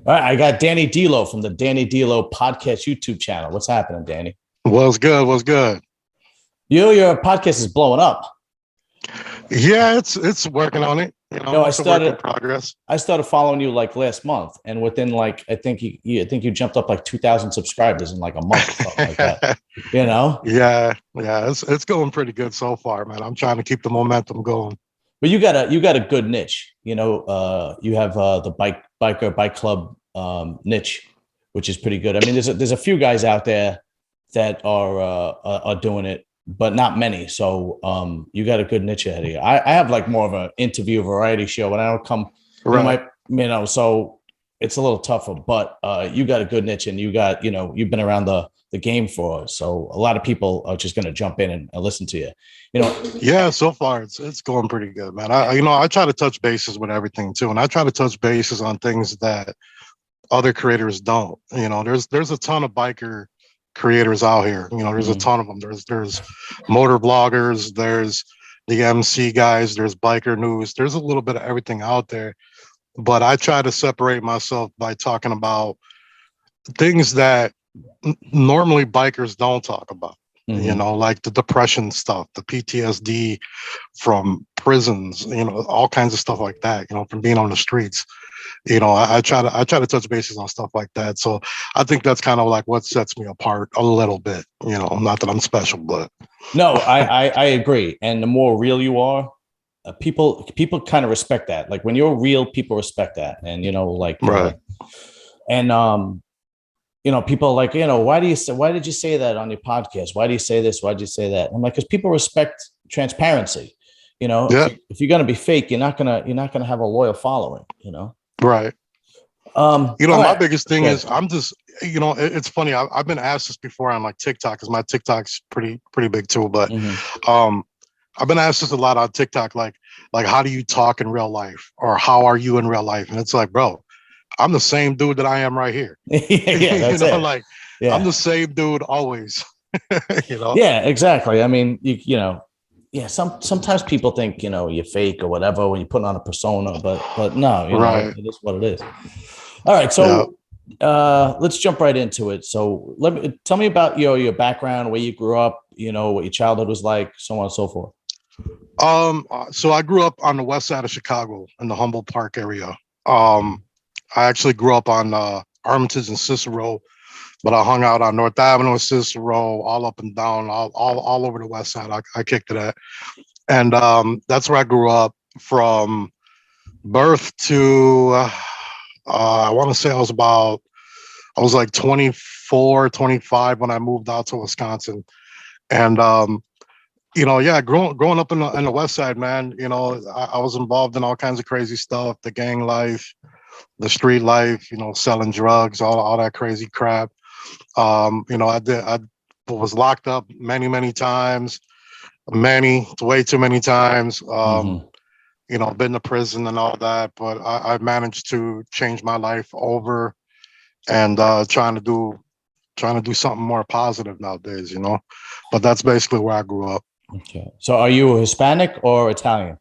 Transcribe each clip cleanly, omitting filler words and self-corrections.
All right, I got Danny D'Lo from the Danny D'Lo podcast YouTube channel. What's happening, Danny? What's good? What's good? Your podcast is blowing up. Yeah, it's working on it. No, It's a work in progress. I started following you like last month, and within like I think you jumped up like 2,000 subscribers in like a month or something like that. You know, Yeah, it's going pretty good so far, man. I'm trying to keep the momentum going. but you got a good niche. You have the bike club niche, which is pretty good. I mean, there's a few guys out there that are doing it, but not many. So you got a good niche ahead of you. I have like more of an interview variety show, and I don't come, Right. so it's a little tougher. But you got a good niche, and you've been around the game for, so a lot of people are just going to jump in and listen to you. Yeah, so far it's going pretty good, man. I try to touch bases with everything too, and I try to touch bases on things that other creators don't. There's a ton of biker creators out here. There's a ton of them. There's motor bloggers, there's the MC guys, there's biker news. There's a little bit of everything out there, but I try to separate myself by talking about things that normally bikers don't talk about. Like the depression stuff, the PTSD from prisons, all kinds of stuff like that, from being on the streets. I try to touch bases on stuff like that. So I think that's kind of like what sets me apart a little bit. Not that I'm special, but No, I agree. And the more real you are, people kind of respect that. Like when you're real, people respect that. And right. And people are like, why did you say that on your podcast? Why do you say this? Why did you say that? I'm like, because people respect transparency. Yeah. If you're gonna be fake, you're not gonna have a loyal following. Right. My My biggest thing is I'm just, it's funny. I've been asked this before on like TikTok, because my TikTok's pretty big too. But I've been asked this a lot on TikTok, like how do you talk in real life, or how are you in real life? And it's like, bro, I'm the same dude that I am right here. Yeah, that's it. Yeah. I'm the same dude always. Yeah, exactly. I mean, yeah. Sometimes people think you're fake or whatever when you put on a persona, but no, Right. it is what it is. All right, so let's jump right into it. So tell me about your background, where you grew up, what your childhood was like, so on and so forth. So I grew up on the west side of Chicago in the Humboldt Park area. I actually grew up on Armitage and Cicero, but I hung out on North Avenue and Cicero, all up and down, all over the west side. I kicked it at. And that's where I grew up from birth to, I want to say I was like 24, 25 when I moved out to Wisconsin. And, growing up in the west side, man, I was involved in all kinds of crazy stuff, the gang life, the street life, selling drugs, all that crazy crap. I was locked up many times, way too many times. Been to prison and all that, but I managed to change my life over, and trying to do something more positive nowadays. But that's basically where I grew up. Okay. So are you Hispanic or Italian?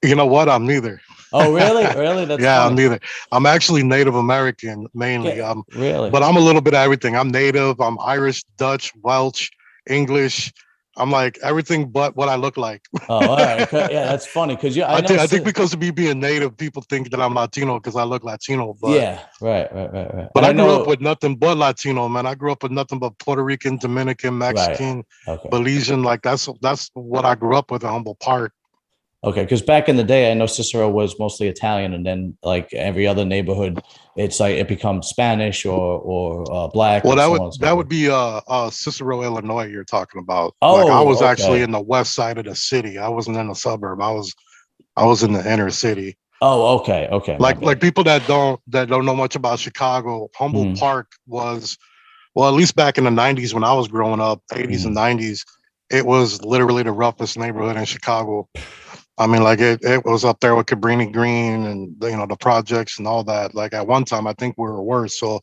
You know what? I'm neither. Oh, really? Really? That's Yeah, funny. I'm neither. I'm actually Native American mainly. Yeah, really? But I'm a little bit of everything. I'm Native. I'm Irish, Dutch, Welsh, English. I'm like everything but what I look like. Oh, all right. Yeah, that's funny because I think because of me being Native, people think that I'm Latino because I look Latino. But yeah, right. But I grew up with nothing but Latino, man. I grew up with nothing but Puerto Rican, Dominican, Mexican, okay. Belizean. Like that's what I grew up with in Humboldt Park. Okay, because back in the day, I know Cicero was mostly Italian, and then like every other neighborhood, it's like it becomes Spanish or Black. Well, and that would be Cicero, Illinois. You're talking about. Oh, like I was okay. actually in the west side of the city. I wasn't in the suburb. I was in the inner city. Oh, okay. Like people that don't know much about Chicago, Humboldt Park was, well, at least back in the 90s when I was growing up, 80s and 90s, it was literally the roughest neighborhood in Chicago. I mean, like it was up there with Cabrini Green and the projects and all that. Like at one time, I think we were worse. So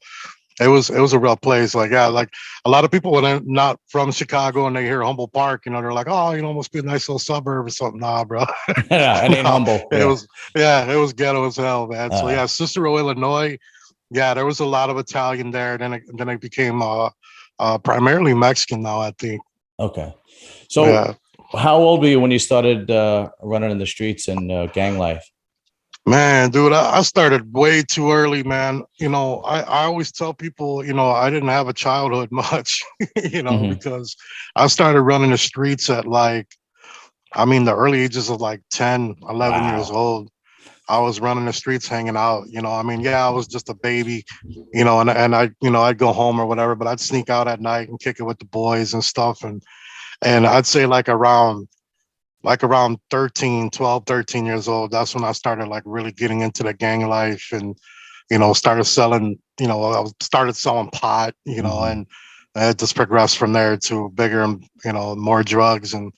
it was a real place. Like, yeah, like a lot of people when they're not from Chicago and they hear Humboldt Park, they're like, oh, must be a nice little suburb or something. Nah, bro. Yeah, it ain't humble. It was ghetto as hell, man. So yeah, Cicero, Illinois. Yeah, there was a lot of Italian there. Then it became primarily Mexican now, I think. Okay. So Yeah. how old were you when you started running in the streets and gang life? Man, dude, I started way too early, man. I always tell people, I didn't have a childhood much, Hmm. because I started running the streets at like, I mean, the early ages of like 10, 11 years Wow. old. I was running the streets hanging out, I mean, yeah, I was just a baby, and I'd go home or whatever, but I'd sneak out at night and kick it with the boys and stuff. And I'd say like around 13, 12, 13 years old, that's when I started like really getting into the gang life and, started selling, started selling pot, Hmm. and it just progressed from there to bigger and, more drugs and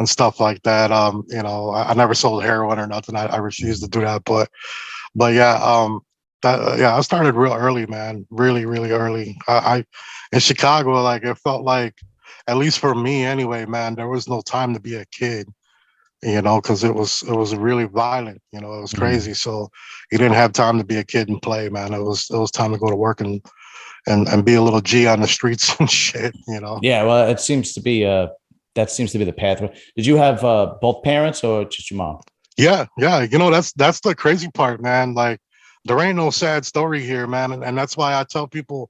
stuff like that. I never sold heroin or nothing. I refused to Hmm. do that, but yeah, yeah, I started real early, man, really, really early. In Chicago, like it felt like, at least for me anyway, man, there was no time to be a kid, because it was really violent. It was Hmm. crazy. So you didn't have time to be a kid and play, man. It was time to go to work and be a little G on the streets and shit. Yeah, well, it seems to be that seems to be the pathway. Did you have both parents or just your mom? Yeah, yeah. That's the crazy part, man. Like there ain't no sad story here, man. And that's why I tell people,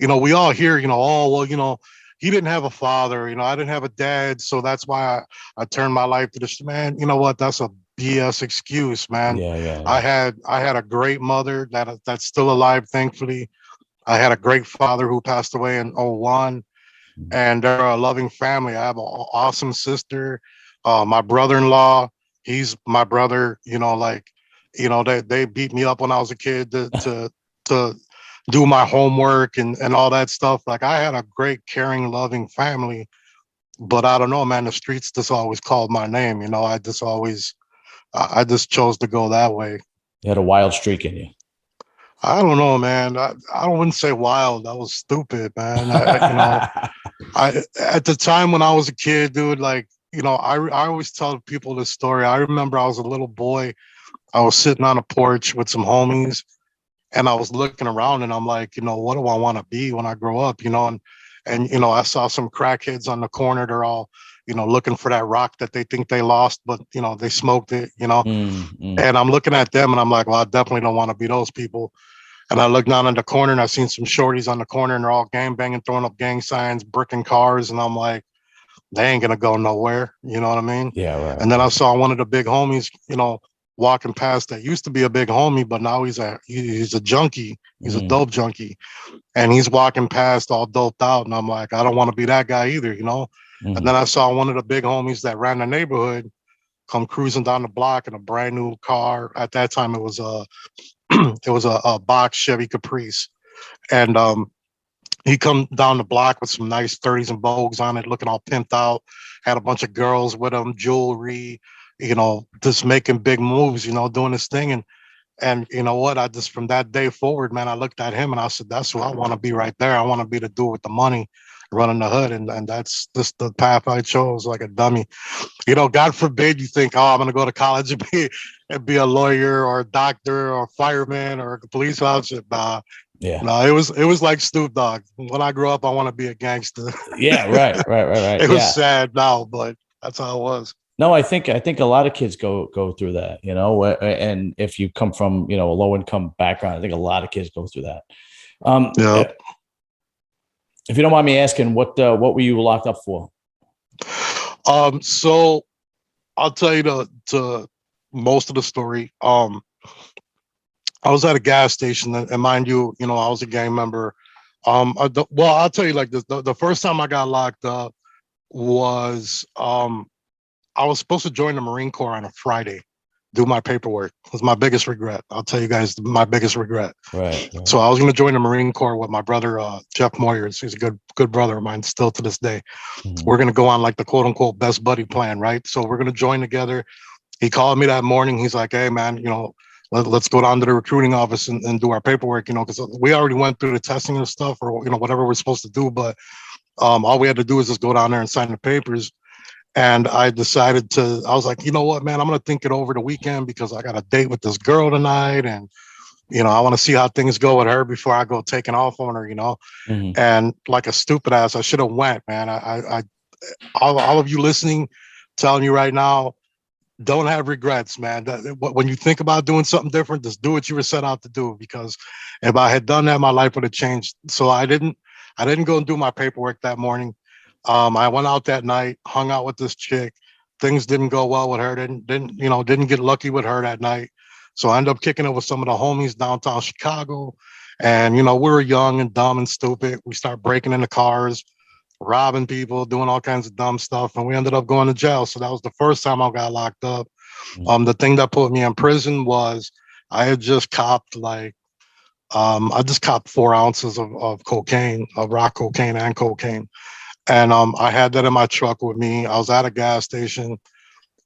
we all hear, oh well, he didn't have a father, I didn't have a dad, so that's why I turned my life to this. Man, you know what? That's a BS excuse, man. Yeah, yeah, I yeah. had I had a great mother that's still alive, thankfully. I had a great father who passed away in '01, Mhm. and they're a loving family. I have an awesome sister. My brother-in-law, he's my brother. Like, they beat me up when I was a kid to do my homework and all that stuff. Like, I had a great, caring, loving family. But I don't know, man. The streets just always called my name. I just chose to go that way. You had a wild streak in you. I don't know, man. I wouldn't say wild. That was stupid, man. I at the time when I was a kid, dude, like, I always tell people this story. I remember I was a little boy. I was sitting on a porch with some homies, and I was looking around, and I'm like, what do I want to be when I grow up? And I saw some crackheads on the corner. They're all, looking for that rock that they think they lost, but they smoked it. Mm, mm. And I'm looking at them, and I'm like, well, I definitely don't want to be those people. And I looked down in the corner, and I seen some shorties on the corner, and they're all gang banging, throwing up gang signs, bricking cars, and I'm like, they ain't gonna go nowhere. You know what I mean? Yeah, right, And then I right. saw one of the big homies, walking past that used to be a big homie, but now he's a junkie. He's a Mm, dope junkie, and he's walking past all doped out. And I'm like, I don't want to be that guy either. And then mm. I saw one of the big homies that ran the neighborhood come cruising down the block in a brand new car. At that time, it was a it was a box Chevy Caprice, and he come down the block with some nice 30s and Vogues on it, looking all pimped out. Had a bunch of girls with him, jewelry, just making big moves, doing this thing. And you know what? I just, from that day forward, man, I looked at him and I said, that's who I want to be right there. I want to be the dude with the money running the hood. And that's just the path I chose, like a dummy. God forbid you think, oh, I'm gonna go to college and be a lawyer or a doctor or a fireman or a police officer. Nah, Yeah. no, it was like Snoop Dogg. When I grow up, I want to be a gangster. Yeah, right, right, right, right. It was Yeah. sad now, but that's how it was. No, I think a lot of kids go through that, and if you come from, a low income background, I think a lot of kids go through that. Yeah. If you don't mind me asking, what were you locked up for? So I'll tell you the most of the story. I was at a gas station, and mind you, I was a gang member. Well, I'll tell you like this: the first time I got locked up was I was supposed to join the Marine Corps on a Friday, do my paperwork. It was my biggest regret. I'll tell you guys my biggest regret. Right, right. So I was going to join the Marine Corps with my brother, Jeff Moyers. He's a good brother of mine still to this day. Mhm. We're going to go on like the quote unquote best buddy plan, right? So we're going to join together. He called me that morning. He's like, hey, man, let's go down to the recruiting office and do our paperwork, because we already went through the testing and stuff or, whatever we're supposed to do. But all we had to do is just go down there and sign the papers. And I decided I was like, you know what, man, I'm going to think it over the weekend because I got a date with this girl tonight. And You know, I want to see how things go with her before I go taking off on her, you know. Mhm. And like a stupid ass, I should have went, man. All of you listening, telling you right now, don't have regrets, man. When you think about doing something different, just do what you were set out to do. Because if I had done that, my life would have changed. So I didn't. I didn't go and do my paperwork that morning. I went out that night, hung out with this chick. Things didn't go well with her. Didn't get lucky with her that night. So I ended up kicking it with some of the homies downtown Chicago. And we were young and dumb and stupid. We start breaking into cars, robbing people, doing all kinds of dumb stuff, and we ended up going to jail. So that was the first time I got locked up. Mhm. The thing that put me in prison was I had just copped I just copped 4 ounces of cocaine, of rock cocaine and cocaine. And I had that in my truck with me. I was at a gas station.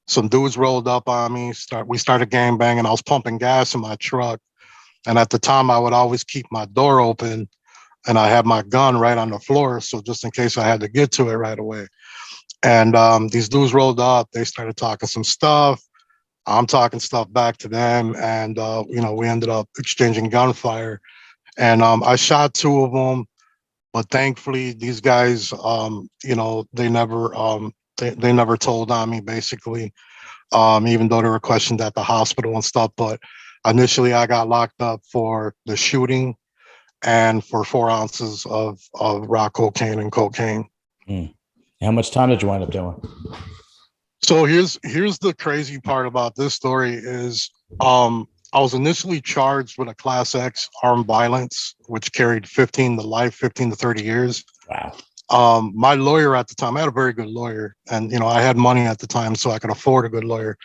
Some dudes rolled up on me. We started gang banging. I was pumping gas in my truck. And at the time, I would always keep my door open and I had my gun right on the floor. So just in case I had to get to it right away. And these dudes rolled up. They started talking some stuff. I'm talking stuff back to them. And, we ended up exchanging gunfire. And I shot two of them. But thankfully, these guys, they never told on me, basically, even though they were questioned at the hospital and stuff. But initially, I got locked up for the shooting and for 4 ounces of rock cocaine and cocaine. Mm. How much time did you wind up doing? So here's the crazy part about this story is I was initially charged with a class X armed violence, which carried 15 to life, 15 to 30 years. Wow. My lawyer at the time, I had a very good lawyer, and I had money at the time, so I could afford a good lawyer.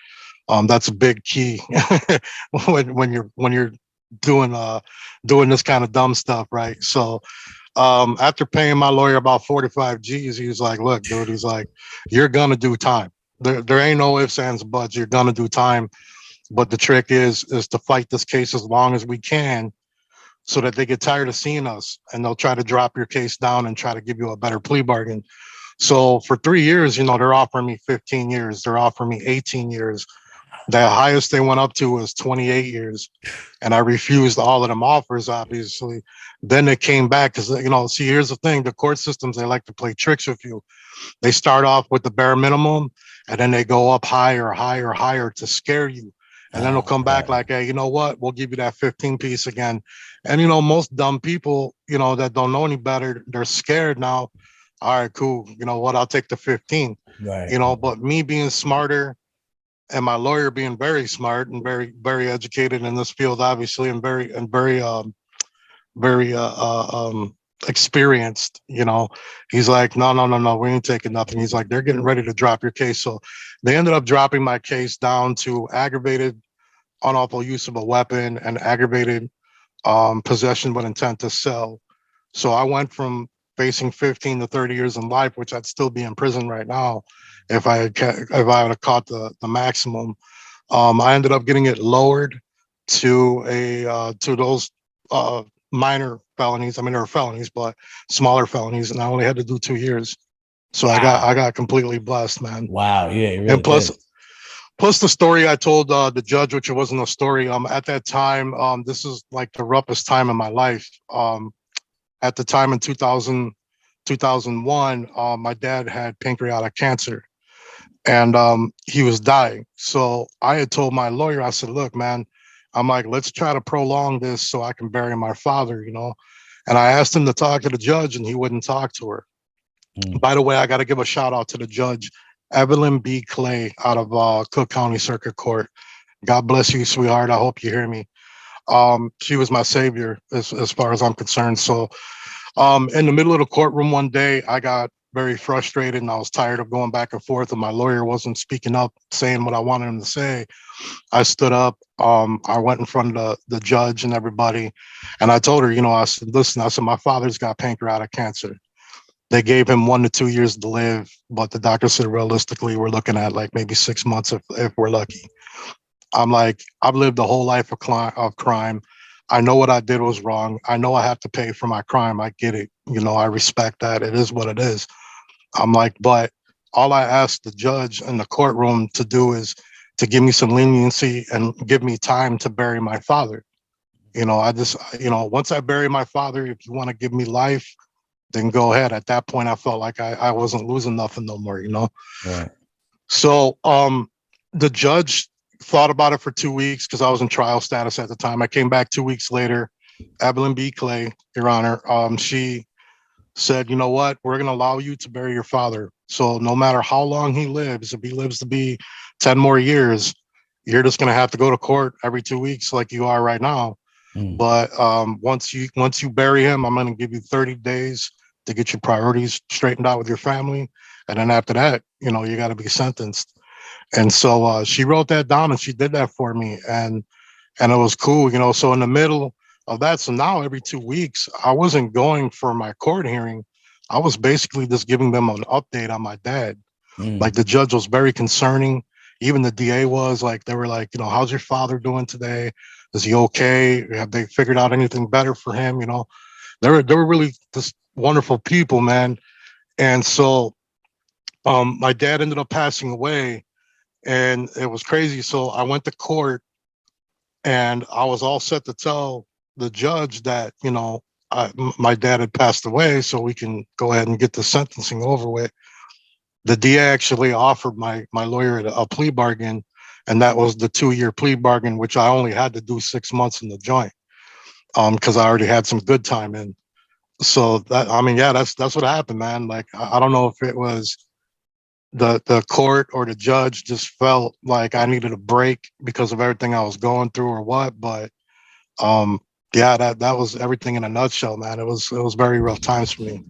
That's a big key when you're doing doing this kind of dumb stuff, right? So after paying my lawyer about 45 G's, he was like, look, dude, he's like, you're gonna do time. There ain't no ifs, ands, buts. You're gonna do time. But the trick is to fight this case as long as we can so that they get tired of seeing us and they'll try to drop your case down and try to give you a better plea bargain. So for 3 years, they're offering me 15 years. They're offering me 18 years. The highest they went up to was 28 years. And I refused all of them offers, obviously. Then they came back because, see, here's the thing. The court systems, they like to play tricks with you. They start off with the bare minimum and then they go up higher, higher, higher to scare you. And then they'll come back Right. like, hey, you know what? We'll give you that 15 piece again. And, most dumb people, that don't know any better, they're scared now. All right, cool. You know what? I'll take the 15, Right. but me being smarter and my lawyer being very smart and very, very educated in this field, obviously, and very experienced. He's like, no, no, no, no, we ain't taking nothing. He's like, they're getting ready to drop your case. So they ended up dropping my case down to aggravated unlawful use of a weapon and aggravated possession with intent to sell. So I went from facing 15 to 30 years in life, which I'd still be in prison right now if I had caught the maximum. I ended up getting it lowered to those uh, minor felonies. I mean, they were felonies, but smaller felonies, and I only had to do 2 years. So I Wow. got completely blessed, man. Wow. Yeah, you really And plus, did. plus the story I told the judge, which it wasn't a story. At that time, this is like the roughest time in my life. At the time in 2001, my dad had pancreatic cancer and he was dying. So I had told my lawyer, I said, look, man, I'm like, let's try to prolong this so I can bury my father. And I asked him to talk to the judge and he wouldn't talk to her. Mm. By the way, I got to give a shout out to the judge, Evelyn B. Clay out of Cook County Circuit Court. God bless you, sweetheart. I hope you hear me. She was my savior as far as I'm concerned. So in the middle of the courtroom one day, I got very frustrated and I was tired of going back and forth, and my lawyer wasn't speaking up, saying what I wanted him to say. I stood up. I went in front of the judge and everybody, and I told her, I said, listen, I said, my father's got pancreatic cancer. They gave him 1 to 2 years to live, but the doctor said realistically, we're looking at like maybe 6 months if we're lucky. I'm like, I've lived a whole life of crime. I know what I did was wrong. I know I have to pay for my crime. I get it. I respect that. It is what it is. I'm like, but all I asked the judge in the courtroom to do is to give me some leniency and give me time to bury my father. I just, once I bury my father, if you want to give me life, then go ahead. At that point, I felt like I wasn't losing nothing no more. Right. So the judge thought about it for 2 weeks because I was in trial status at the time. I came back 2 weeks later. Evelyn B. Clay, Your Honor, she said, you know what, we're going to allow you to bury your father. So no matter how long he lives, if he lives to be 10 more years, you're just going to have to go to court every 2 weeks like you are right now. Mm. But once you bury him, I'm going to give you 30 days to get your priorities straightened out with your family. And then after that, you got to be sentenced. And so she wrote that down and she did that for me. And it was cool. So in the middle of that, so now every 2 weeks, I wasn't going for my court hearing. I was basically just giving them an update on my dad. Like Mm. the judge was very concerning. Even the DA was like, they were like, how's your father doing today? Is he okay? Have they figured out anything better for him? They were really just wonderful people, man. And so my dad ended up passing away, and it was crazy. So I went to court, and I was all set to tell the judge that my dad had passed away, so we can go ahead and get the sentencing over with. The DA actually offered my lawyer a plea bargain, and that was the 2-year plea bargain, which I only had to do 6 months in the joint, because I already had some good time in. So that, I mean, yeah, that's what happened, man. Like I don't know if it was the court or the judge just felt like I needed a break because of everything I was going through or what, but um yeah, that was everything in a nutshell, man. It was very rough times for me.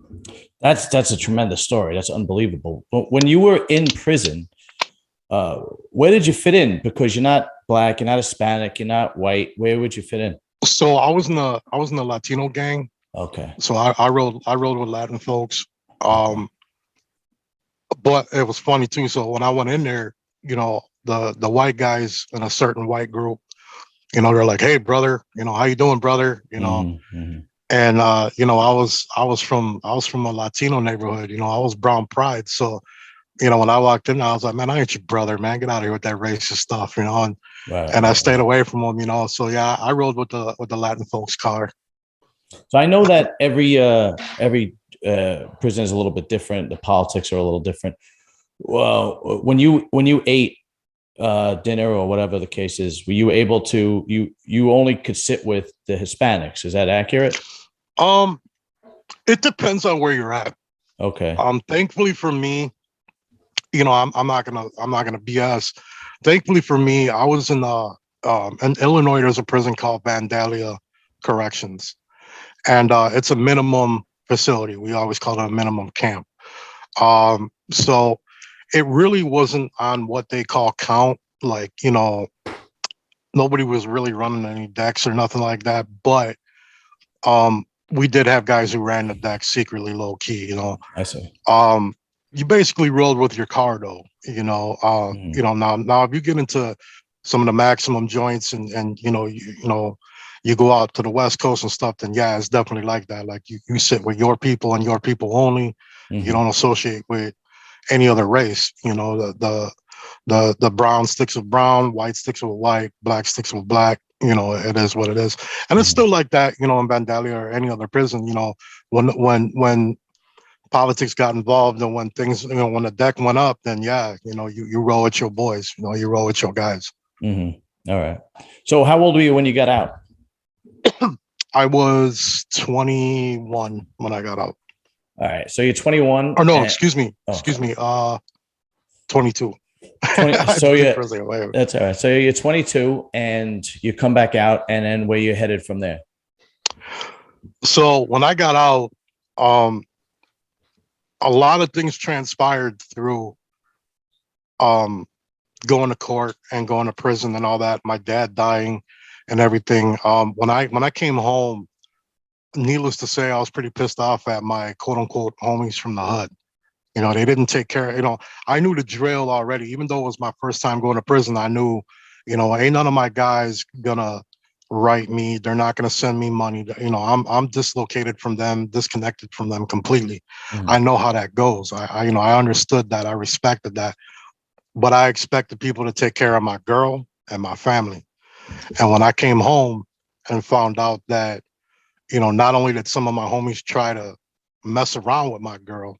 That's a tremendous story. That's unbelievable. But when you were in prison, uh, where did you fit in? Because you're not black, you're not Hispanic, you're not white. Where would you fit in? So I was in the Latino gang. Okay. So I rode with Latin folks. Um but it was funny too. So when I went in there, the white guys in a certain white group, they're like, "Hey, brother, how you doing, brother?" Mm-hmm. And I was from a Latino neighborhood. I was Brown Pride. So when I walked in, I was like, "Man, I ain't your brother, man. Get out of here with that racist stuff," Right, and I right, stayed right. away from them. So yeah, I rode with the Latin folks car. So I know that every prison is a little bit different. The politics are a little different. Well, when you ate dinner or whatever the case is, were you able to you only could sit with the Hispanics? Is that accurate? Um, it depends on where you're at. Okay. Thankfully for me, I'm not gonna BS. Thankfully for me, I was in Illinois. There's a prison called Vandalia Corrections, and it's a minimum facility. We always call it a minimum camp. So it really wasn't on what they call count. Like, nobody was really running any decks or nothing like that. But we did have guys who ran the decks secretly, low key. I see. Um, you basically rolled with your car though. Mhm. Now if you get into some of the maximum joints and you go out to the West Coast and stuff, then yeah, it's definitely like that. Like you sit with your people and your people only. You Mhm. don't associate with any other race. The brown sticks with brown, white sticks with white, black sticks with black. It is what it is, and it's Mhm. still like that. In Vandalia or any other prison. When politics got involved and when things, when the deck went up, then yeah, you roll with your boys. You roll with your guys. Mhm. All right. So how old were you when you got out? I was 21 when I got out. All right. So you're 21 Or no, and excuse me, oh, excuse sorry. me. 22. 20. I have So to think yeah, for a second. Wait, wait. that's all right. So you're 22 and you come back out, and then where you headed from there? So when I got out, um, a lot of things transpired through um, going to court and going to prison and all that. My dad dying and everything. When I came home, needless to say, I was pretty pissed off at my quote unquote homies from the hood. They didn't take care. I knew the drill already. Even though it was my first time going to prison, I knew, ain't none of my guys gonna write me. They're not gonna send me money. I'm dislocated from them, disconnected from them completely. I Mhm. know how that goes. I understood that. I respected that. But I expected people to take care of my girl and my family. And when I came home, and found out that, not only did some of my homies try to mess around with my girl,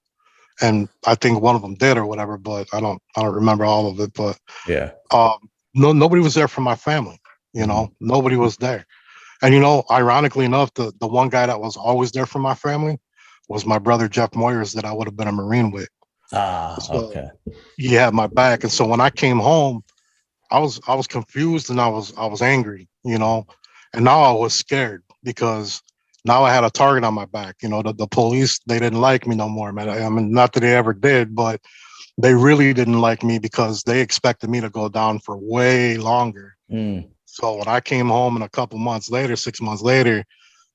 and I think one of them did or whatever, but I don't remember all of it. But Yeah. um, no, nobody was there for my family. Mhm. Nobody was there. And ironically enough, the one guy that was always there for my family was my brother Jeff Moyers that I would have been a Marine with. Ah, So okay. he had my back. And so when I came home, I was confused and I was angry, and now I was scared because now I had a target on my back. The police, they didn't like me no more, man. I mean, not that they ever did, but they really didn't like me because they expected me to go down for way longer. Mm. So when I came home and a couple months later, 6 months later,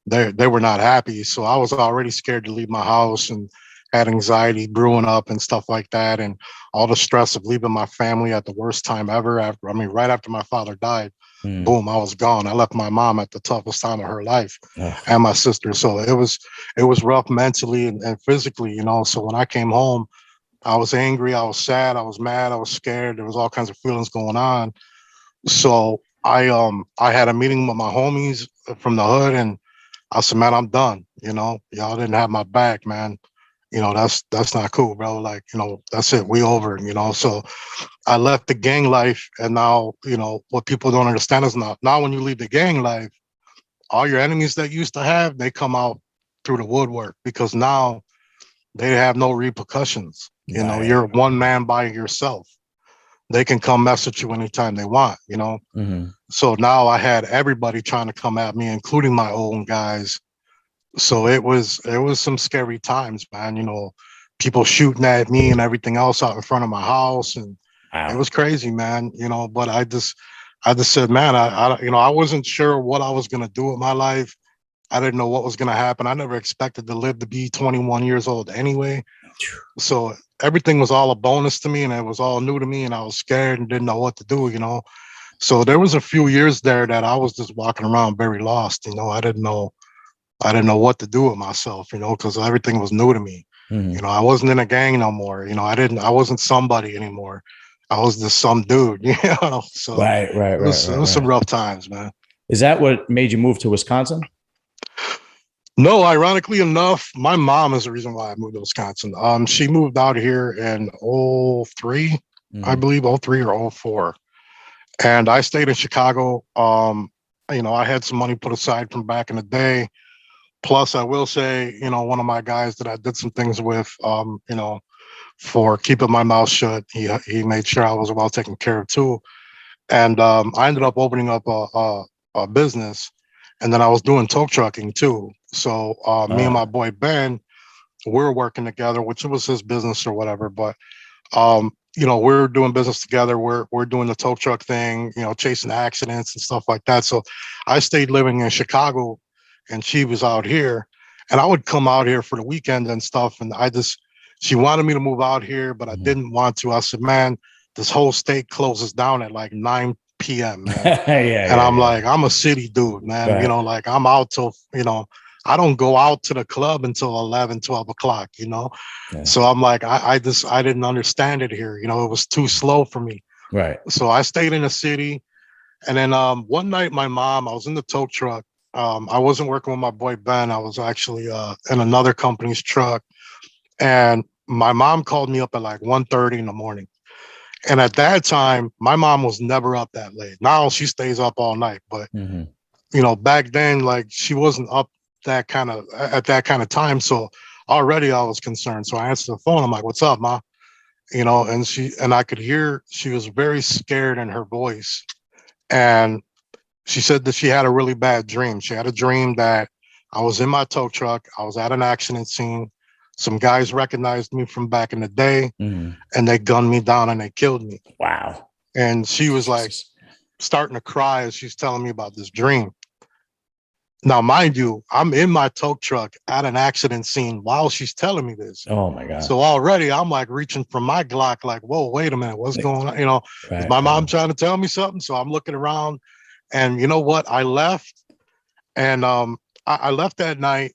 they were not happy. So I was already scared to leave my house and had anxiety brewing up and stuff like that, and all the stress of leaving my family at the worst time ever. Right after my father died, Mm. boom, I was gone. I left my mom at the toughest time of her life, Ugh. and my sister. So it was rough mentally and physically. So when I came home, I was angry, I was sad, I was mad, I was scared. There was all kinds of feelings going on. So I had a meeting with my homies from the hood, and I said, man, I'm done. Y'all didn't have my back, man. That's not cool, bro. Like, that's it. We over. So I left the gang life, and now, what people don't understand is now when you leave the gang life, all your enemies that you used to have, they come out through the woodwork because now they have no repercussions. Right. You're one man by yourself. They can come mess with you anytime they want. Hmm. So now I had everybody trying to come at me, including my own guys. So it was some scary times, man. People shooting at me and everything else out in front of my house, and it Wow. was crazy, man. But I just said, man, I wasn't sure what I was gonna do with my life. I didn't know what was gonna happen. I never expected to live to be 21 years old anyway. So everything was all a bonus to me, and it was all new to me, and I was scared and didn't know what to do. So there was a few years there that I was just walking around very lost. I didn't know what to do with myself, because everything was new to me. Hmm. I wasn't in a gang no more. I wasn't somebody anymore. I was just some dude, So Right. Right. it Right. was it Right. was some Right. rough times, man. Is that what made you move to Wisconsin? No, ironically enough, my mom is the reason why I moved to Wisconsin. She moved out here in '03, I Hmm. believe '03 or '04. And I stayed in Chicago. I had some money put aside from back in the day. Plus, I will say, one of my guys that I did some things with, for keeping my mouth shut, he made sure I was well taken care of too. And I ended up opening up a business, and then I was doing tow trucking too. So me and my Uh, boy Ben, we were working together, which was his business or whatever. But we're doing business together. We're doing the tow truck thing, chasing accidents and stuff like that. So I stayed living in Chicago, and she was out here, and I would come out here for the weekend and stuff. And she wanted me to move out here, but I mhm. didn't want to. I said, man, this whole state closes down at like 9 p.m., man. Yeah. And Yeah. I'm Yeah. like, I'm a city dude, man. Right. Like I'm out till, I don't go out to the club until 11, 12 o'clock, Yeah. so I'm like, I didn't understand it here. It was too slow for me. Right. So I stayed in the city. And then one night, I was in the tow truck. I wasn't working with my boy Ben. I was actually in another company's truck. And my mom called me up at like 1:30 in the morning. And at that time, my mom was never up that late. Now she stays up all night. But, Hmm. back then, like she wasn't up at that kind of time. So already I was concerned. So I answered the phone. I'm like, what's up, ma? And I could hear she was very scared in her voice. And she said that she had a really bad dream. She had a dream that I was in my tow truck, I was at an accident scene. Some guys recognized me from back in the day, Hmm. and they gunned me down and they killed me. Wow. And she was like Jesus. starting to cry as she's telling me about this dream. Now, mind you, I'm in my tow truck at an accident scene while she's telling me this. Oh my God. So already I'm like reaching for my Glock, like, whoa, wait a minute, what's going on? Is Right. my Right. mom trying to tell me something? So I'm looking around, and you know what? I left, and I left that night.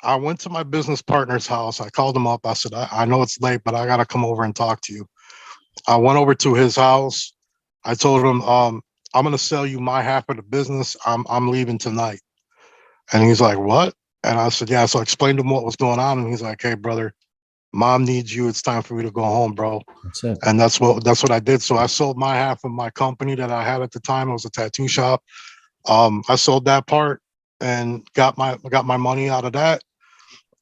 I went to my business partner's house. I called him up. I said, I know it's late, but I got to come over and talk to you. I went over to his house. I told him, I'm gonna sell you my half of the business. I'm leaving tonight. And he's like, what? And I said, yeah. So I explained to him what was going on, and he's like, hey, brother, mom needs you. It's time for me to go home, bro. That's it. And that's what I did. So I sold my half of my company that I had at the time. It was a tattoo shop. I sold that part and got my money out of that.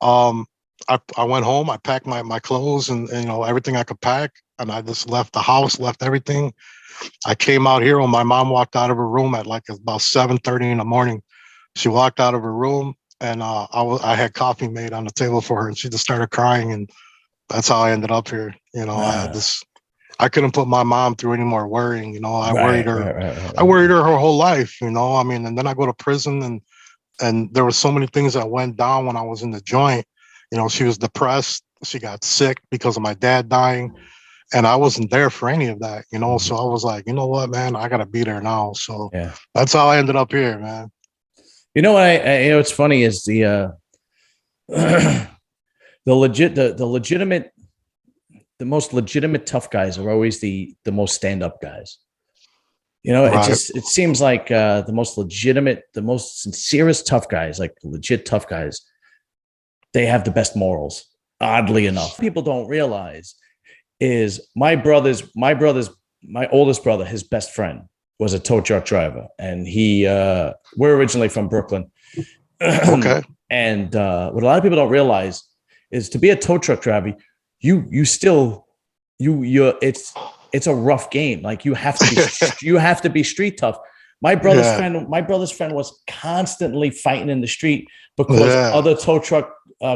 Um, I went home. I packed my clothes and everything I could pack, and I just left the house, left everything. I came out here when my mom walked out of her room at like about 7:30 in the morning. She walked out of her room, and I had coffee made on the table for her, and she just started crying, and that's how I ended up here. I couldn't put my mom through any more worrying. I worried Right, her. right, right, right, I right. worried her whole life. I mean, and then I go to prison, and there were so many things that went down when I was in the joint. She was depressed. She got sick because of my dad dying, and I wasn't there for any of that. Mhm. So I was like, you know what, man, I gotta be there now. So Yeah. that's how I ended up here, man. You know what what's funny is the legitimate, the most legitimate tough guys are always the most stand-up guys. Right. It seems like the most legitimate, the most sincerest tough guys, like legit tough guys, they have the best morals. Oddly enough, people don't realize is my oldest brother, his best friend was a tow truck driver, and we're originally from Brooklyn. Okay. And what a lot of people don't realize is to be a tow truck driver, you still it's a rough game. Like you have to be street tough. Yeah. My brother's friend was constantly fighting in the street because Yeah. other tow truck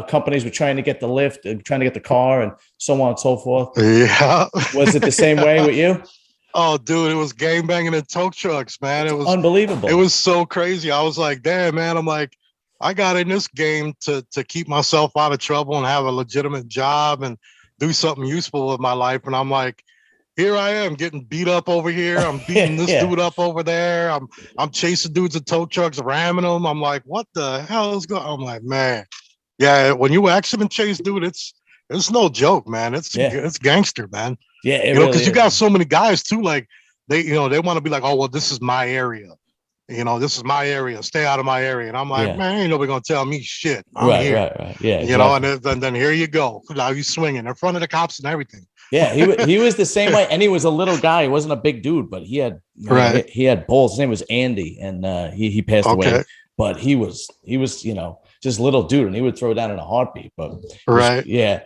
companies were trying to get the lift, and trying to get the car, and so on and so forth. Yeah. Was it the same way with you? Oh, dude, it was gang banging in tow trucks, man. It's It unbelievable. was so crazy. I was like, damn, man. I'm like, I got in this game to keep myself out of trouble and have a legitimate job and do something useful with my life. And I'm like, here I am getting beat up over here. I'm beating this Yeah, dude up over there. I'm chasing dudes in tow trucks, ramming them. I'm like, what the hell is going? I'm like, man, yeah. When you accident chase, dude, it's no joke, man. It's yeah, it's gangster, man. yeah. It really Because you is. got so many guys too. Like they want to be like, oh well, this is my area. This is my area. Stay out of my area. And I'm like, Yeah, man, ain't nobody gonna tell me shit. I'm right, here. right, right. Yeah, And exactly. then here you go. Now you swinging in front of the cops and everything. Yeah, he was the same way, and he was a little guy. He wasn't a big dude, but he had Right. he had balls. His name was Andy, and he passed away. Okay. But he was just a little dude, and he would throw down in a heartbeat. But it was, Right. yeah.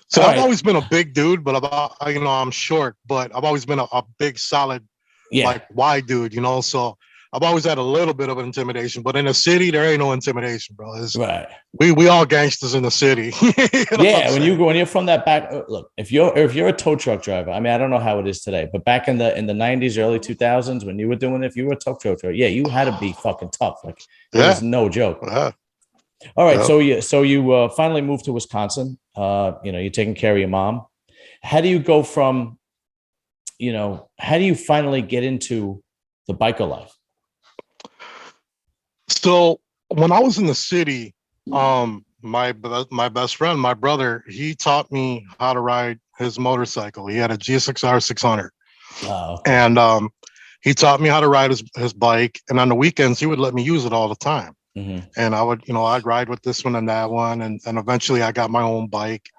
So All I've right. always been a big dude, but I'm short, but I've always been a big, solid, Yeah. like wide dude. So I've always had a little bit of intimidation, but in the city, there ain't no intimidation, bro. Right. We all gangsters in the city. You know what I'm Yeah, saying? when you're from that back, look, if you're a tow truck driver, I mean, I don't know how it is today, but back in the 90s, early 2000s, when you were doing it, if you were a tow truck driver, yeah, you had to be fucking tough. Like it Yeah. was no joke. Yeah. All right, Yeah. so you finally moved to Wisconsin. You're taking care of your mom. How do you go from, how do you finally get into the biker life? So when I was in the city, my best friend, my brother, he taught me how to ride his motorcycle. He had a GSXR 600, Oh, okay. and he taught me how to ride his bike. And on the weekends, he would let me use it all the time. Mm-hmm. And I'd ride with this one and that one, and eventually I got my own bike.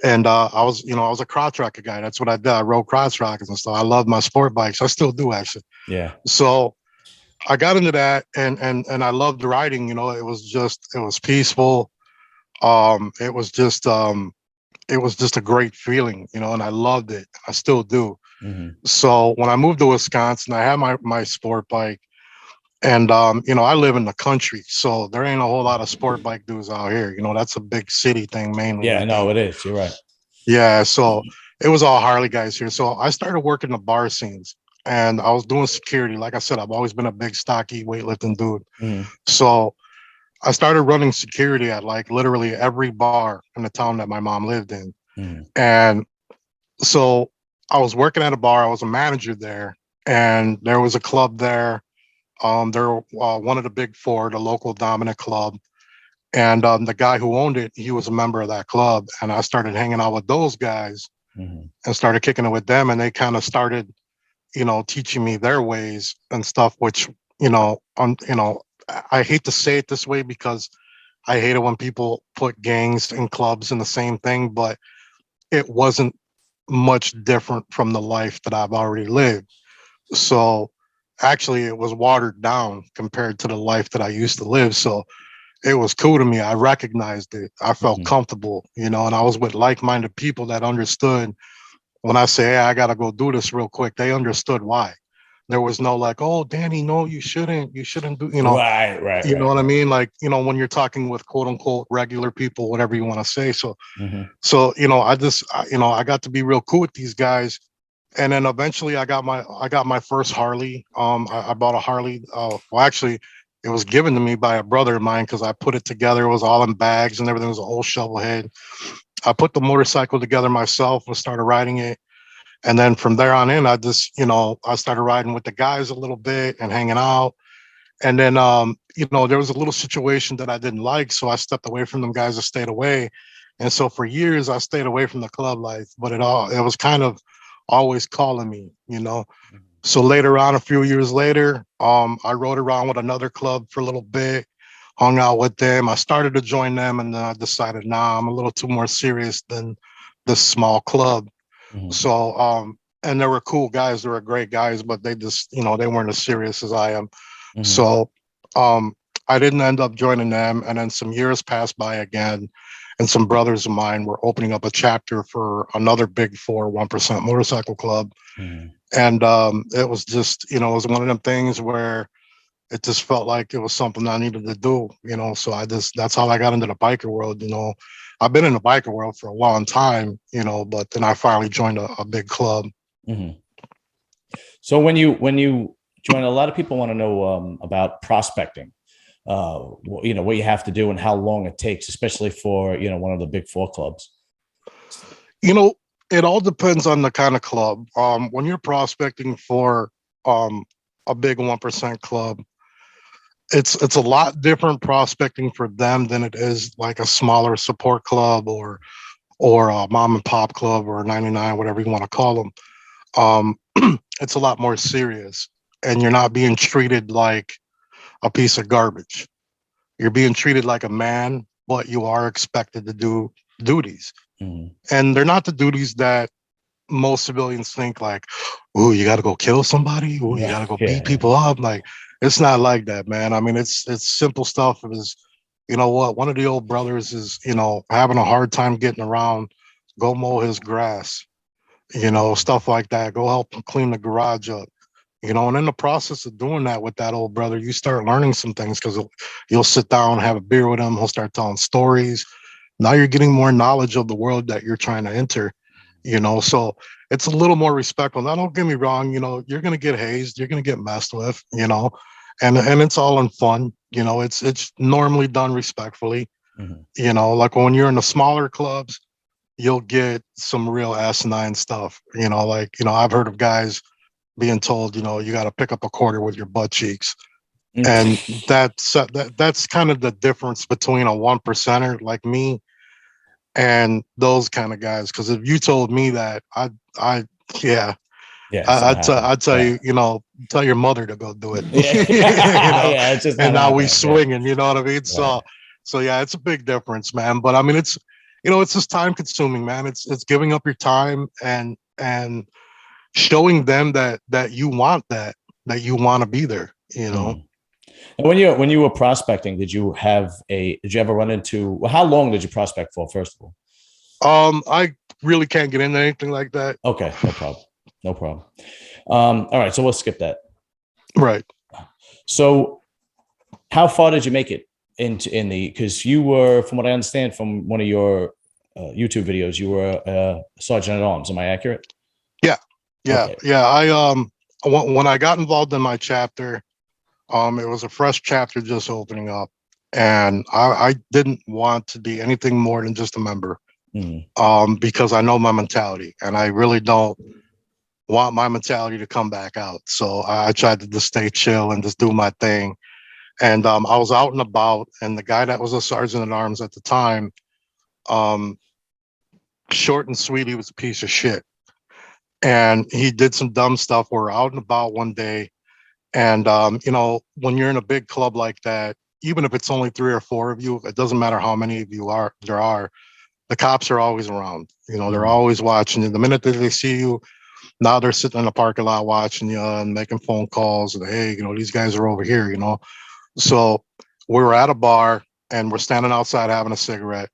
And I was a crotch rocket guy. That's what I did. I rode crotch rockets and stuff. I love my sport bikes. I still do actually. Yeah. So I got into that, and I loved riding. It was peaceful. It was just a great feeling, and I loved it. I still do. Mm-hmm. So when I moved to Wisconsin, I had my sport bike, and I live in the country, so there ain't a whole lot of sport bike dudes out here. That's a big city thing mainly, Yeah, I no, think. it is. You're right. Yeah, so it was all Harley guys here. So I started working the bar scenes, and I was doing security. Like I said, I've always been a big, stocky, weightlifting dude. Mm-hmm. So I started running security at like literally every bar in the town that my mom lived in. Mm-hmm. And so I was working at a bar. I was a manager there, and there was a club there. They're one of the big four, the local dominant club. And the guy who owned it, he was a member of that club. And I started hanging out with those guys Mm-hmm. and started kicking it with them. And they kind of started, teaching me their ways and stuff, which, I hate to say it this way because I hate it when people put gangs and clubs in the same thing, but it wasn't much different from the life that I've already lived. So actually, it was watered down compared to the life that I used to live. So it was cool to me. I recognized it. I felt Mhm. comfortable, and I was with like-minded people that understood when I say, hey, I got to go do this real quick. They understood why. There was no like, oh, Danny, no, you shouldn't do, Right, right, you know right, what I right. mean? Like, when you're talking with quote unquote regular people, whatever you want to say. So, Hmm. I got to be real cool with these guys. And then eventually I got my first Harley. I bought a Harley. Well, actually, it was given to me by a brother of mine because I put it together. It was all in bags and everything. It was a whole shovel head. I put the motorcycle together myself and started riding it. And then from there on in, I started riding with the guys a little bit and hanging out. And then, there was a little situation that I didn't like. So I stepped away from them guys. I stayed away. And so for years, I stayed away from the club life, but it was kind of always calling me. So later on, a few years later, I rode around with another club for a little bit, hung out with them. I started to join them, and then I decided, nah, I'm a little too more serious than this small club. Hmm. So, and they were cool guys. They were great guys, but they just, they weren't as serious as I am. Hmm. So, um, I didn't end up joining them. And then some years passed by again, and some brothers of mine were opening up a chapter for another big four 1% motorcycle club. Hmm. And it was just, it was one of them things where it just felt like it was something I needed to do. So that's how I got into the biker world. I've been in the biker world for a long time, but then I finally joined a big club. Hmm. So when you join, a lot of people want to know about prospecting. What you have to do and how long it takes, especially for one of the big four clubs. You know, it all depends on the kind of club. When you're prospecting for um, a big 1% club, it's a lot different prospecting for them than it is like a smaller support club or a mom and pop club or 99, whatever you want to call them. It's a lot more serious, and you're not being treated like a piece of garbage. You're being treated like a man, but you are expected to do duties, Mm-hmm. and they're not the duties that most civilians think like, oh, you got to go kill somebody. Oh, you Yeah, got to go yeah, beat yeah. people up. Like, it's not like that, man. I mean, it's simple stuff. It is, you know what? One of the old brothers is, having a hard time getting around. Go mow his grass, stuff like that. Go help him clean the garage up. And in the process of doing that with that old brother, you start learning some things because you'll sit down, have a beer with him. He'll start telling stories. Now you're getting more knowledge of the world that you're trying to enter. So it's a little more respectful. Now, don't get me wrong, you're gonna get hazed, you're gonna get messed with, and it's all in fun. It's normally done respectfully. Mhm. Like when you're in the smaller clubs, you'll get some real asinine stuff. Like I've heard of guys being told, you got to pick up a quarter with your butt cheeks. And that's kind of the difference between a 1%er like me and those kind of guys. Because if you told me that, I, yeah, Yeah, it's not happening. I'd tell Yeah. you, tell your mother to go do it. Yeah. you know, Yeah, it's just and not now we happening. Yeah. swinging. You know what I mean? Right. So yeah, it's a big difference, man. But I mean, it's just time consuming, man. It's giving up your time and showing them that you want that you want to be there. Mhm. And when you were prospecting, did you ever run into, well, how long did you prospect for, first of all? I really can't get into anything like that. Okay, no problem. No problem. All right, so we'll skip that. Right. So how far did you make it in the, because you were, from what I understand from one of your YouTube videos, you were a sergeant at arms. Am I accurate? Yeah. Yeah. Okay. Yeah. When I got involved in my chapter, it was a fresh chapter just opening up, and I didn't want to be anything more than just a member. Mhm. Because I know my mentality, and I really don't want my mentality to come back out. So I tried to just stay chill and just do my thing. And I was out and about, and the guy that was a sergeant at arms at the time, um, short and sweet, he was a piece of shit. and he did some dumb stuff. We're out and about one day, and you know, when you're in a big club like that, even if it's only 3 or 4 of you, it doesn't matter how many of you are there are. The cops are always around. You know, they're Mhm. always watching you. The minute that they see you, now they're sitting in the parking lot watching you and making phone calls. And hey, you know, these guys are over here. You know, so we were at a bar and we're standing outside having a cigarette,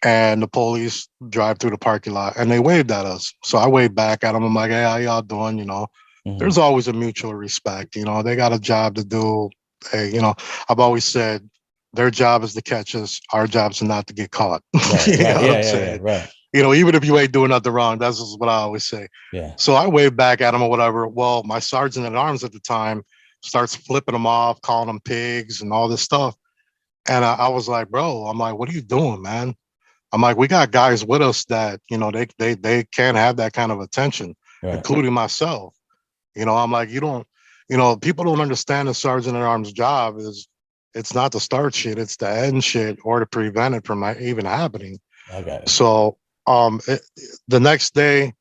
and the police drive through the parking lot and they waved at us. So I waved back at them. I'm like, hey, how y'all doing? You know, Mhm. there's always a mutual respect. You know, they got a job to do. Hey, you know, I've always said their job is to catch us. Our job's not to get caught. Right, You know right, what yeah, I'm yeah, yeah, saying? right, You know, even if you ain't doing nothing wrong, that's just what I always say. yeah. So I waved back at him or whatever. Well, my sergeant at arms at the time starts flipping them off, calling them pigs and all this stuff. And I was like, bro, I'm like, what are you doing, man? I'm like, we got guys with us that, you know, they can't have that kind of attention, Right. including myself. You know, I'm like, you don't, you know, people don't understand the sergeant at arms job is it's not to start shit, it's to end shit or to prevent it from even happening. I got it. So the next day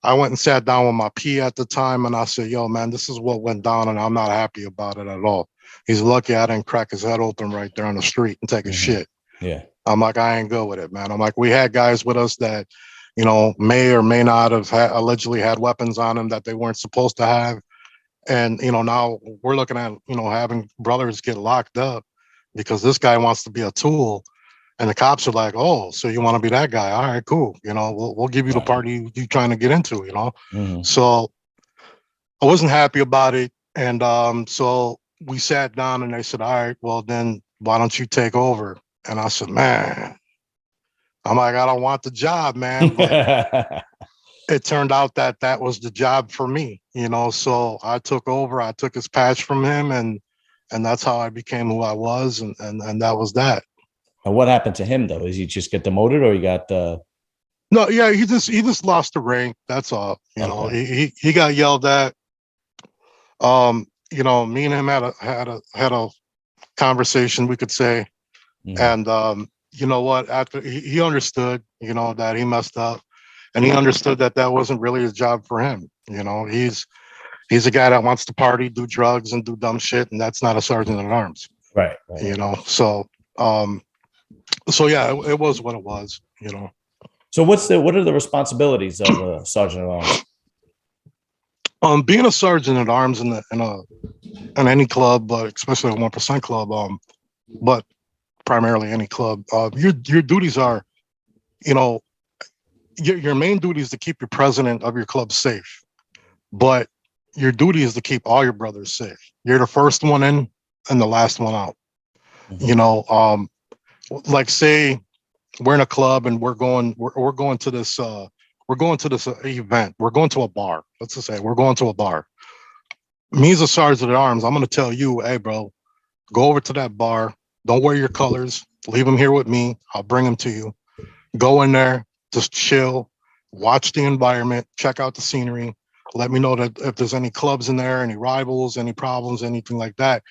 I went and sat down with my P at the time and I said, yo, man, this is what went down and I'm not happy about it at all. He's lucky I didn't crack his head open right there on the street and take a Hmm. shit. Yeah. I'm like, I ain't good with it, man. I'm like, we had guys with us that, you know, may or may not have allegedly had weapons on them that they weren't supposed to have. And, you know, now we're looking at, you know, having brothers get locked up because this guy wants to be a tool. And the cops are like, oh, so you want to be that guy? All right, cool. You know, we'll give you the Right. party you trying to get into, you know? Hmm. So I wasn't happy about it. And so we sat down and they said, all right, well, then why don't you take over? And I said, man, I'm like, I don't want the job, man. But it turned out that that was the job for me, you know. So I took over. I took his patch from him, and that's how I became who I was, and that was that. And what happened to him though? Is he just get demoted or he got No, yeah, he just lost the rank. That's all. You know, okay. he got yelled at. You know, me and him had a conversation, we could say, Hmm. and you know what? After he understood, you know, that he messed up, and he understood that that wasn't really his job for him. You know, he's a guy that wants to party, do drugs, and do dumb shit, and that's not a sergeant at arms. Right, right, You right. know, so so yeah, it was what it was. You know, So what are the responsibilities of a sergeant at arms? being a sergeant at arms in any club, but especially a 1% club, but primarily any club, your duties are, you know, your main duty is to keep your president of your club safe, but your duty is to keep all your brothers safe. You're the first one in and the last one out. You Hmm. know, like say we're in a club and we're going to this event. We're going to a bar. Let's just say we're going to a bar. Me as a sergeant at arms, I'm going to tell you, hey, bro, go over to that bar. Don't wear your colors. Leave them here with me. I'll bring them to you. Go in there, just chill, watch the environment, check out the scenery. Let me know that if there's any clubs in there, any rivals, any problems, anything like that.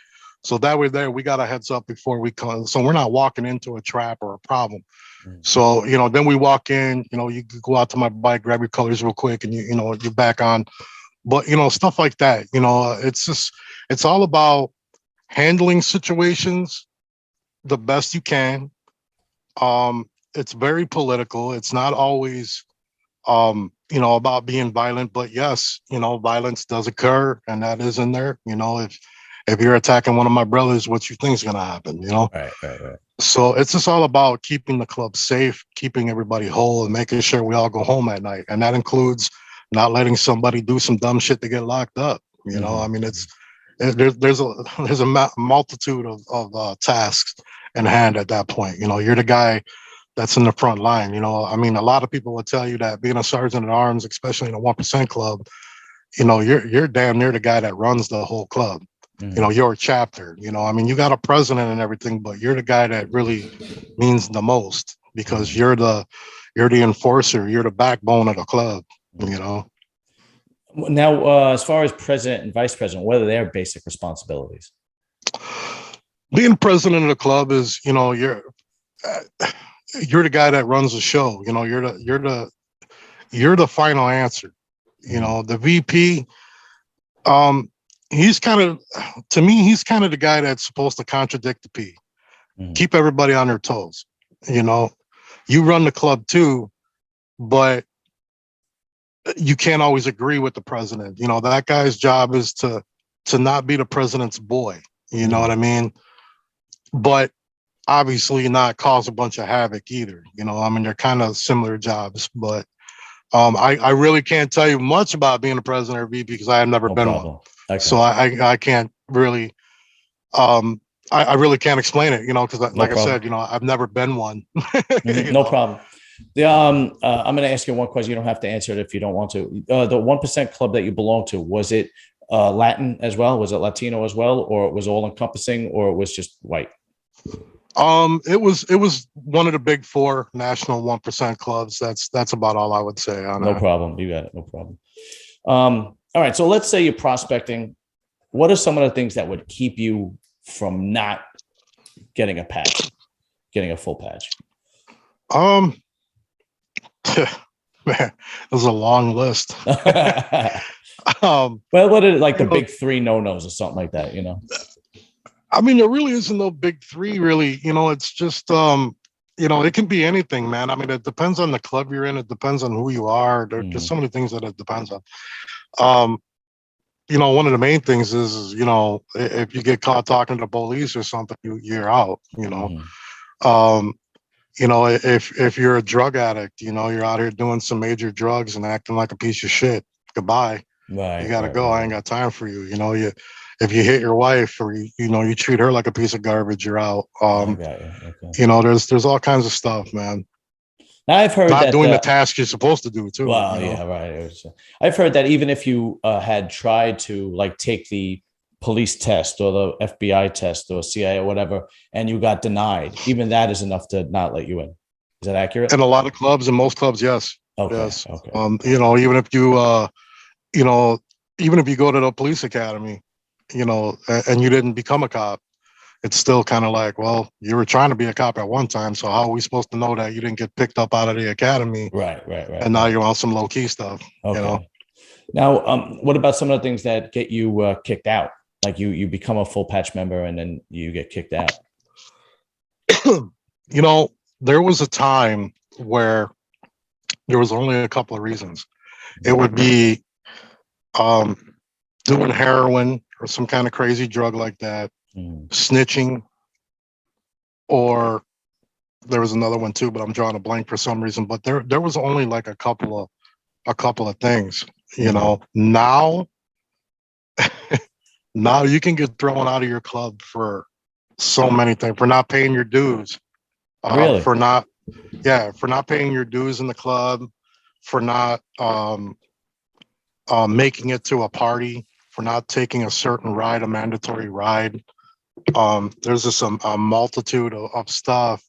So that way, there we got a heads up before we come. So we're not walking into a trap or a problem. So, you know, then we walk in, you know, you go out to my bike, grab your colors real quick, and you know, you're back on. But, you know, stuff like that, you know, it's all about handling situations the best you can. It's very political. It's not always, you know, about being violent, but yes, you know, violence does occur and that is in there. You know, if you're attacking one of my brothers, what you think is going to happen, you know? Right, right, right. So it's just all about keeping the club safe, keeping everybody whole, and making sure we all go home at night. And that includes not letting somebody do some dumb shit to get locked up. You know, I Hmm. mean, there's a there's a multitude of tasks in hand at that point. You know, you're the guy that's in the front line. You know, I mean, a lot of people will tell you that being a sergeant at arms, especially in a 1% club, you know, you're damn near the guy that runs the whole club. You know, Hmm. your chapter. You know, I mean, you got a president and everything, but you're the guy that really means the most because Hmm. you're the enforcer. You're the backbone of the club. You Hmm. know, Now, as far as president and vice president, what are their basic responsibilities? being president of the club is, you know, you're the guy that runs the show. You know, you're the final answer. You know, the VP, he's kind of, to me, he's kind of the guy that's supposed to contradict the P, keep everybody on their toes. You know, you run the club too, but you can't always agree with the president. You know, that guy's job is to not be the president's boy. You know what I mean? But obviously not cause a bunch of havoc either. You know, I mean, they're kind of similar jobs, but I really can't tell you much about being a president or VP because I have never been one. Okay. So I can't really, I really can't explain it, you know, because like I said, you know, I've never been one. No problem. I'm going to ask you one question. You don't have to answer it if you don't want to. The 1% club that you belong to, was it Latin as well? Was it Latino as well? Or it was all encompassing, or it was just white? It was one of the big 4 national 1% clubs. That's about all I would say on No problem. You got it. No problem. All right. So let's say you're prospecting. What are some of the things that would keep you from not getting a patch, getting a full patch? Man, there's a long list. Well, what are like the big 3 no-nos or something like that, you know? I mean, there really isn't no big 3, really. You know, it's just, you know, it can be anything, man. I mean, it depends on the club you're in. It depends on who you are. There's so many things that it depends on. You know, one of the main things is, you know, if you get caught talking to the police or something, you're out, you know. You know, if you're a drug addict, you know, you're out here doing some major drugs and acting like a piece of shit, goodbye. Right, you gotta go. I ain't got time for you. You know, if you hit your wife or you know, you treat her like a piece of garbage, you're out. You know, there's all kinds of stuff, man. Now I've heard not that doing the task you're supposed to do too. Well, you know? Yeah, right. I've heard that even if you had tried to like take the police test or the FBI test or CIA or whatever, and you got denied, even that is enough to not let you in. Is that accurate? In a lot of clubs, in most clubs, yes. Okay. Yes. Okay. You know, even if you, you know, even if you go to the police academy, you know, and you didn't become a cop, it's still kind of like, well, you were trying to be a cop at one time, so how are we supposed to know that you didn't get picked up out of the academy? Right. And now you're on some low key stuff. Okay. You know? Now, what about some of the things that get you kicked out? Like you become a full patch member and then you get kicked out. You know, there was a time where there was only a couple of reasons. It would be doing heroin or some kind of crazy drug like that, snitching, or there was another one too, but I'm drawing a blank for some reason. But there was only like a couple of things. You know, now you can get thrown out of your club for so many things, for not paying your dues, really? for not paying your dues in the club, for not making it to a party, for not taking a certain ride, a mandatory ride. There's just a multitude of stuff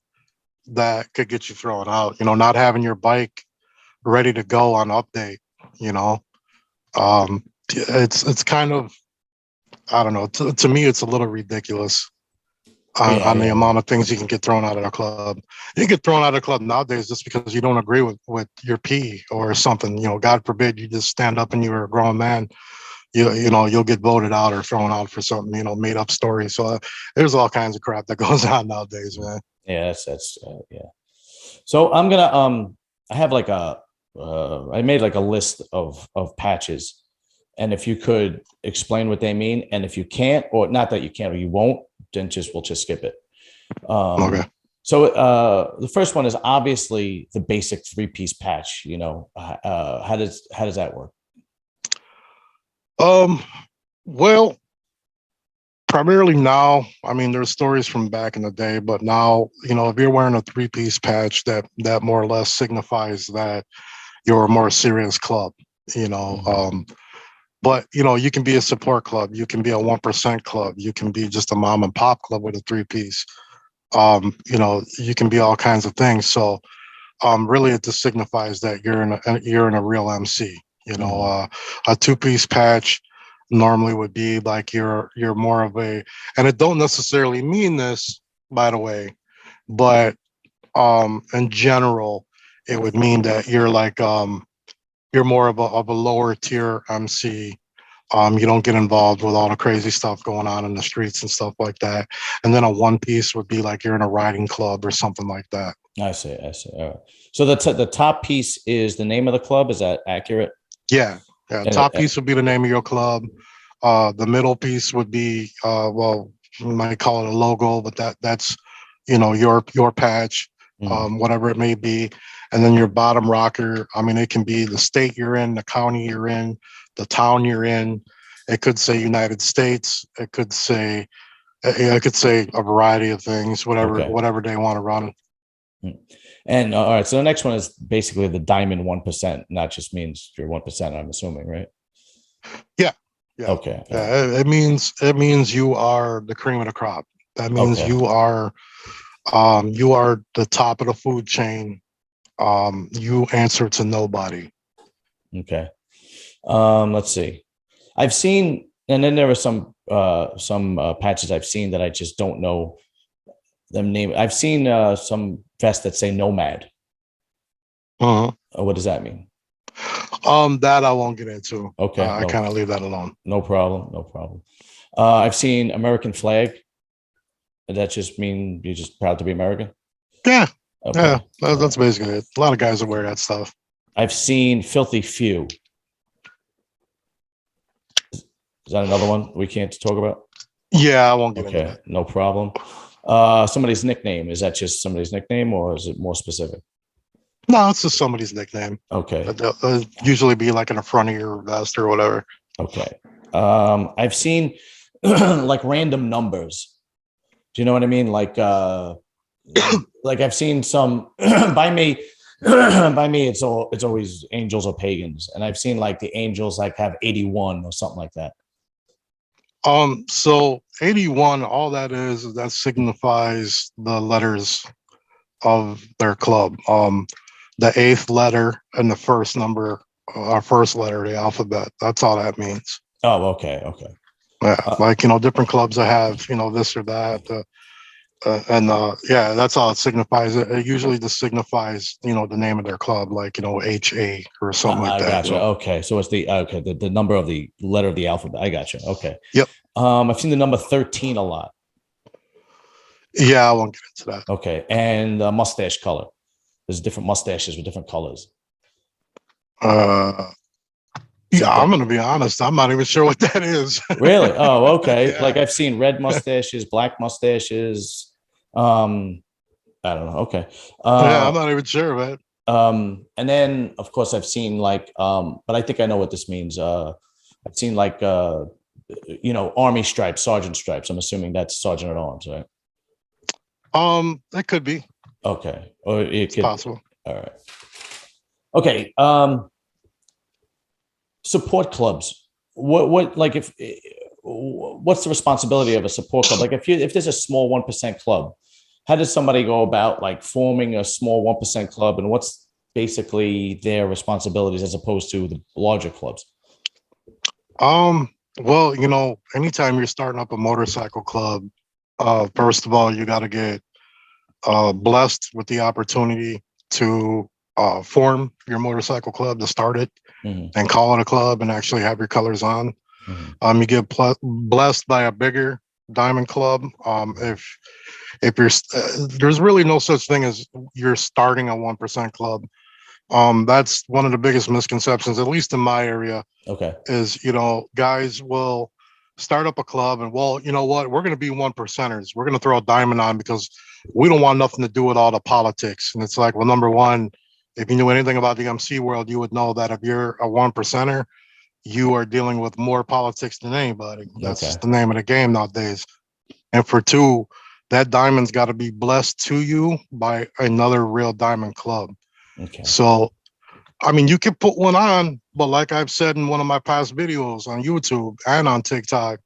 that could get you thrown out. You know, not having your bike ready to go on update. You know, it's kind of, I don't know. To me, it's a little ridiculous on the amount of things you can get thrown out of a club. You get thrown out of a club nowadays just because you don't agree with your P or something. You know, God forbid you just stand up and you're a grown man. You know, you'll get voted out or thrown out for something, you know, made up story. So there's all kinds of crap that goes on nowadays, man. Yeah, that's yeah. So I'm gonna I have like I made like a list of patches, and if you could explain what they mean, and if you can't, or not that you can't or you won't, then we'll just skip it. Okay. So the first one is obviously the basic 3-piece patch. You know, how does that work? Well, primarily now, I mean, there's stories from back in the day, but now, you know, if you're wearing a 3-piece patch, that more or less signifies that you're a more serious club, you know. But, you know, you can be a support club, you can be a 1% club, you can be just a mom and pop club with a 3-piece. You know, you can be all kinds of things. So really it just signifies that you're in a real MC. You know, a 2-piece patch normally would be like you're more of a, and it don't necessarily mean this, by the way, but in general, it would mean that you're like you're more of a lower tier MC. You don't get involved with all the crazy stuff going on in the streets and stuff like that. And then a one piece would be like you're in a riding club or something like that. I see. I see. All right. So the top piece is the name of the club. Is that accurate? Yeah. Yeah. And Top piece would be the name of your club. The middle piece would be well, we might call it a logo, but that's your patch, whatever it may be. And then your bottom rocker, I mean, it can be the state you're in, the county you're in, the town you're in. It could say United States. It could say a variety of things, whatever they want to run. And all right, so the next one is basically the diamond 1%. Not just means you're 1%. I'm assuming, right? Yeah. Yeah. Okay. Yeah. It means you are the cream of the crop. That means Okay. you are the top of the food chain. You answer to nobody. Okay. Let's see. I've seen, and then there are some patches I've seen that I just don't know them name. I've seen some vests that say Nomad. What does that mean? That I won't get into. Okay. I kind of leave that alone. No problem. No problem. I've seen American flag. That just mean you're just proud to be American? Yeah. Okay. Yeah. That's basically it. A lot of guys that wear that stuff. I've seen filthy few. Is that another one we can't talk about? Yeah, I won't get into Okay, that. no problem. Somebody's nickname, is that just somebody's nickname or is it more specific? No, it's just somebody's nickname. Okay. They'll usually be like in the front of your vest or whatever. Okay. I've seen like random numbers. Do you know what I mean? Like I've seen some by me. By me, it's always angels or pagans, and I've seen like the angels like have 81 or something like that. So 81, all that is that signifies the letters of their club. The eighth letter and the first number, our first letter of the alphabet. That's all that means. Oh, okay, okay. Yeah, different clubs that have, this or that. Yeah, that's all it signifies. It usually just signifies, the name of their club, like, HA or something like that. I gotcha. Okay. So it's the number of the letter of the alphabet. I gotcha. Okay. Yep. I've seen the number 13 a lot. Yeah, I won't get into that. Okay. And mustache color. There's different mustaches with different colors. Yeah, I'm going to be honest. I'm not even sure what that is. Really? Oh, okay. Yeah. Like I've seen red mustaches, black mustaches. I don't know. Okay. Yeah, I'm not even sure, man. And then of course I've seen like, but I think I know what this means. I've seen like, army stripes, sergeant stripes. I'm assuming that's sergeant at arms, right? It could be. Okay. Or it's possible. All right. Okay. Support clubs. What like if what's the responsibility of a support club? Like if there's a small 1% club, how does somebody go about like forming a small 1% club, and what's basically their responsibilities as opposed to the larger clubs? Well, anytime you're starting up a motorcycle club, first of all, you got to get blessed with the opportunity to form your motorcycle club, to start it, and call it a club and actually have your colors on. You get blessed by a bigger diamond club. If you're there's really no such thing as you're starting a 1% club. That's one of the biggest misconceptions, at least in my area. Okay. Is guys will start up a club and, well, you know what, we're going to be 1%ers. We're going to throw a diamond on because we don't want nothing to do with all the politics. And it's like, well, number one, if you knew anything about the MC world, you would know that if you're a 1%er, you are dealing with more politics than anybody. That's just the name of the game nowadays. And for two, that diamond's got to be blessed to you by another real diamond club. Okay. So, I mean, you can put one on, but like I've said in one of my past videos on YouTube and on TikTok,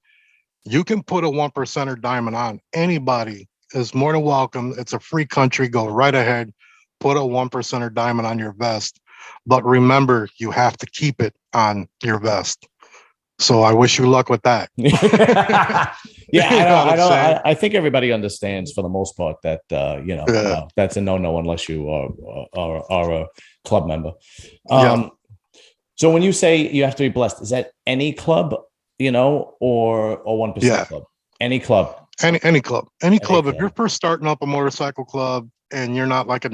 you can put a 1%er diamond on. Anybody is more than welcome. It's a free country. Go right ahead. Put a 1%er diamond on your vest. But remember, you have to keep it on your vest. So I wish you luck with that. Yeah, I think everybody understands for the most part that that's a no-no unless you are a club member. So when you say you have to be blessed, is that any club, or 1% Yeah, club? Any club. any club, any Any club. If you're club. first starting up a motorcycle club and you're not like if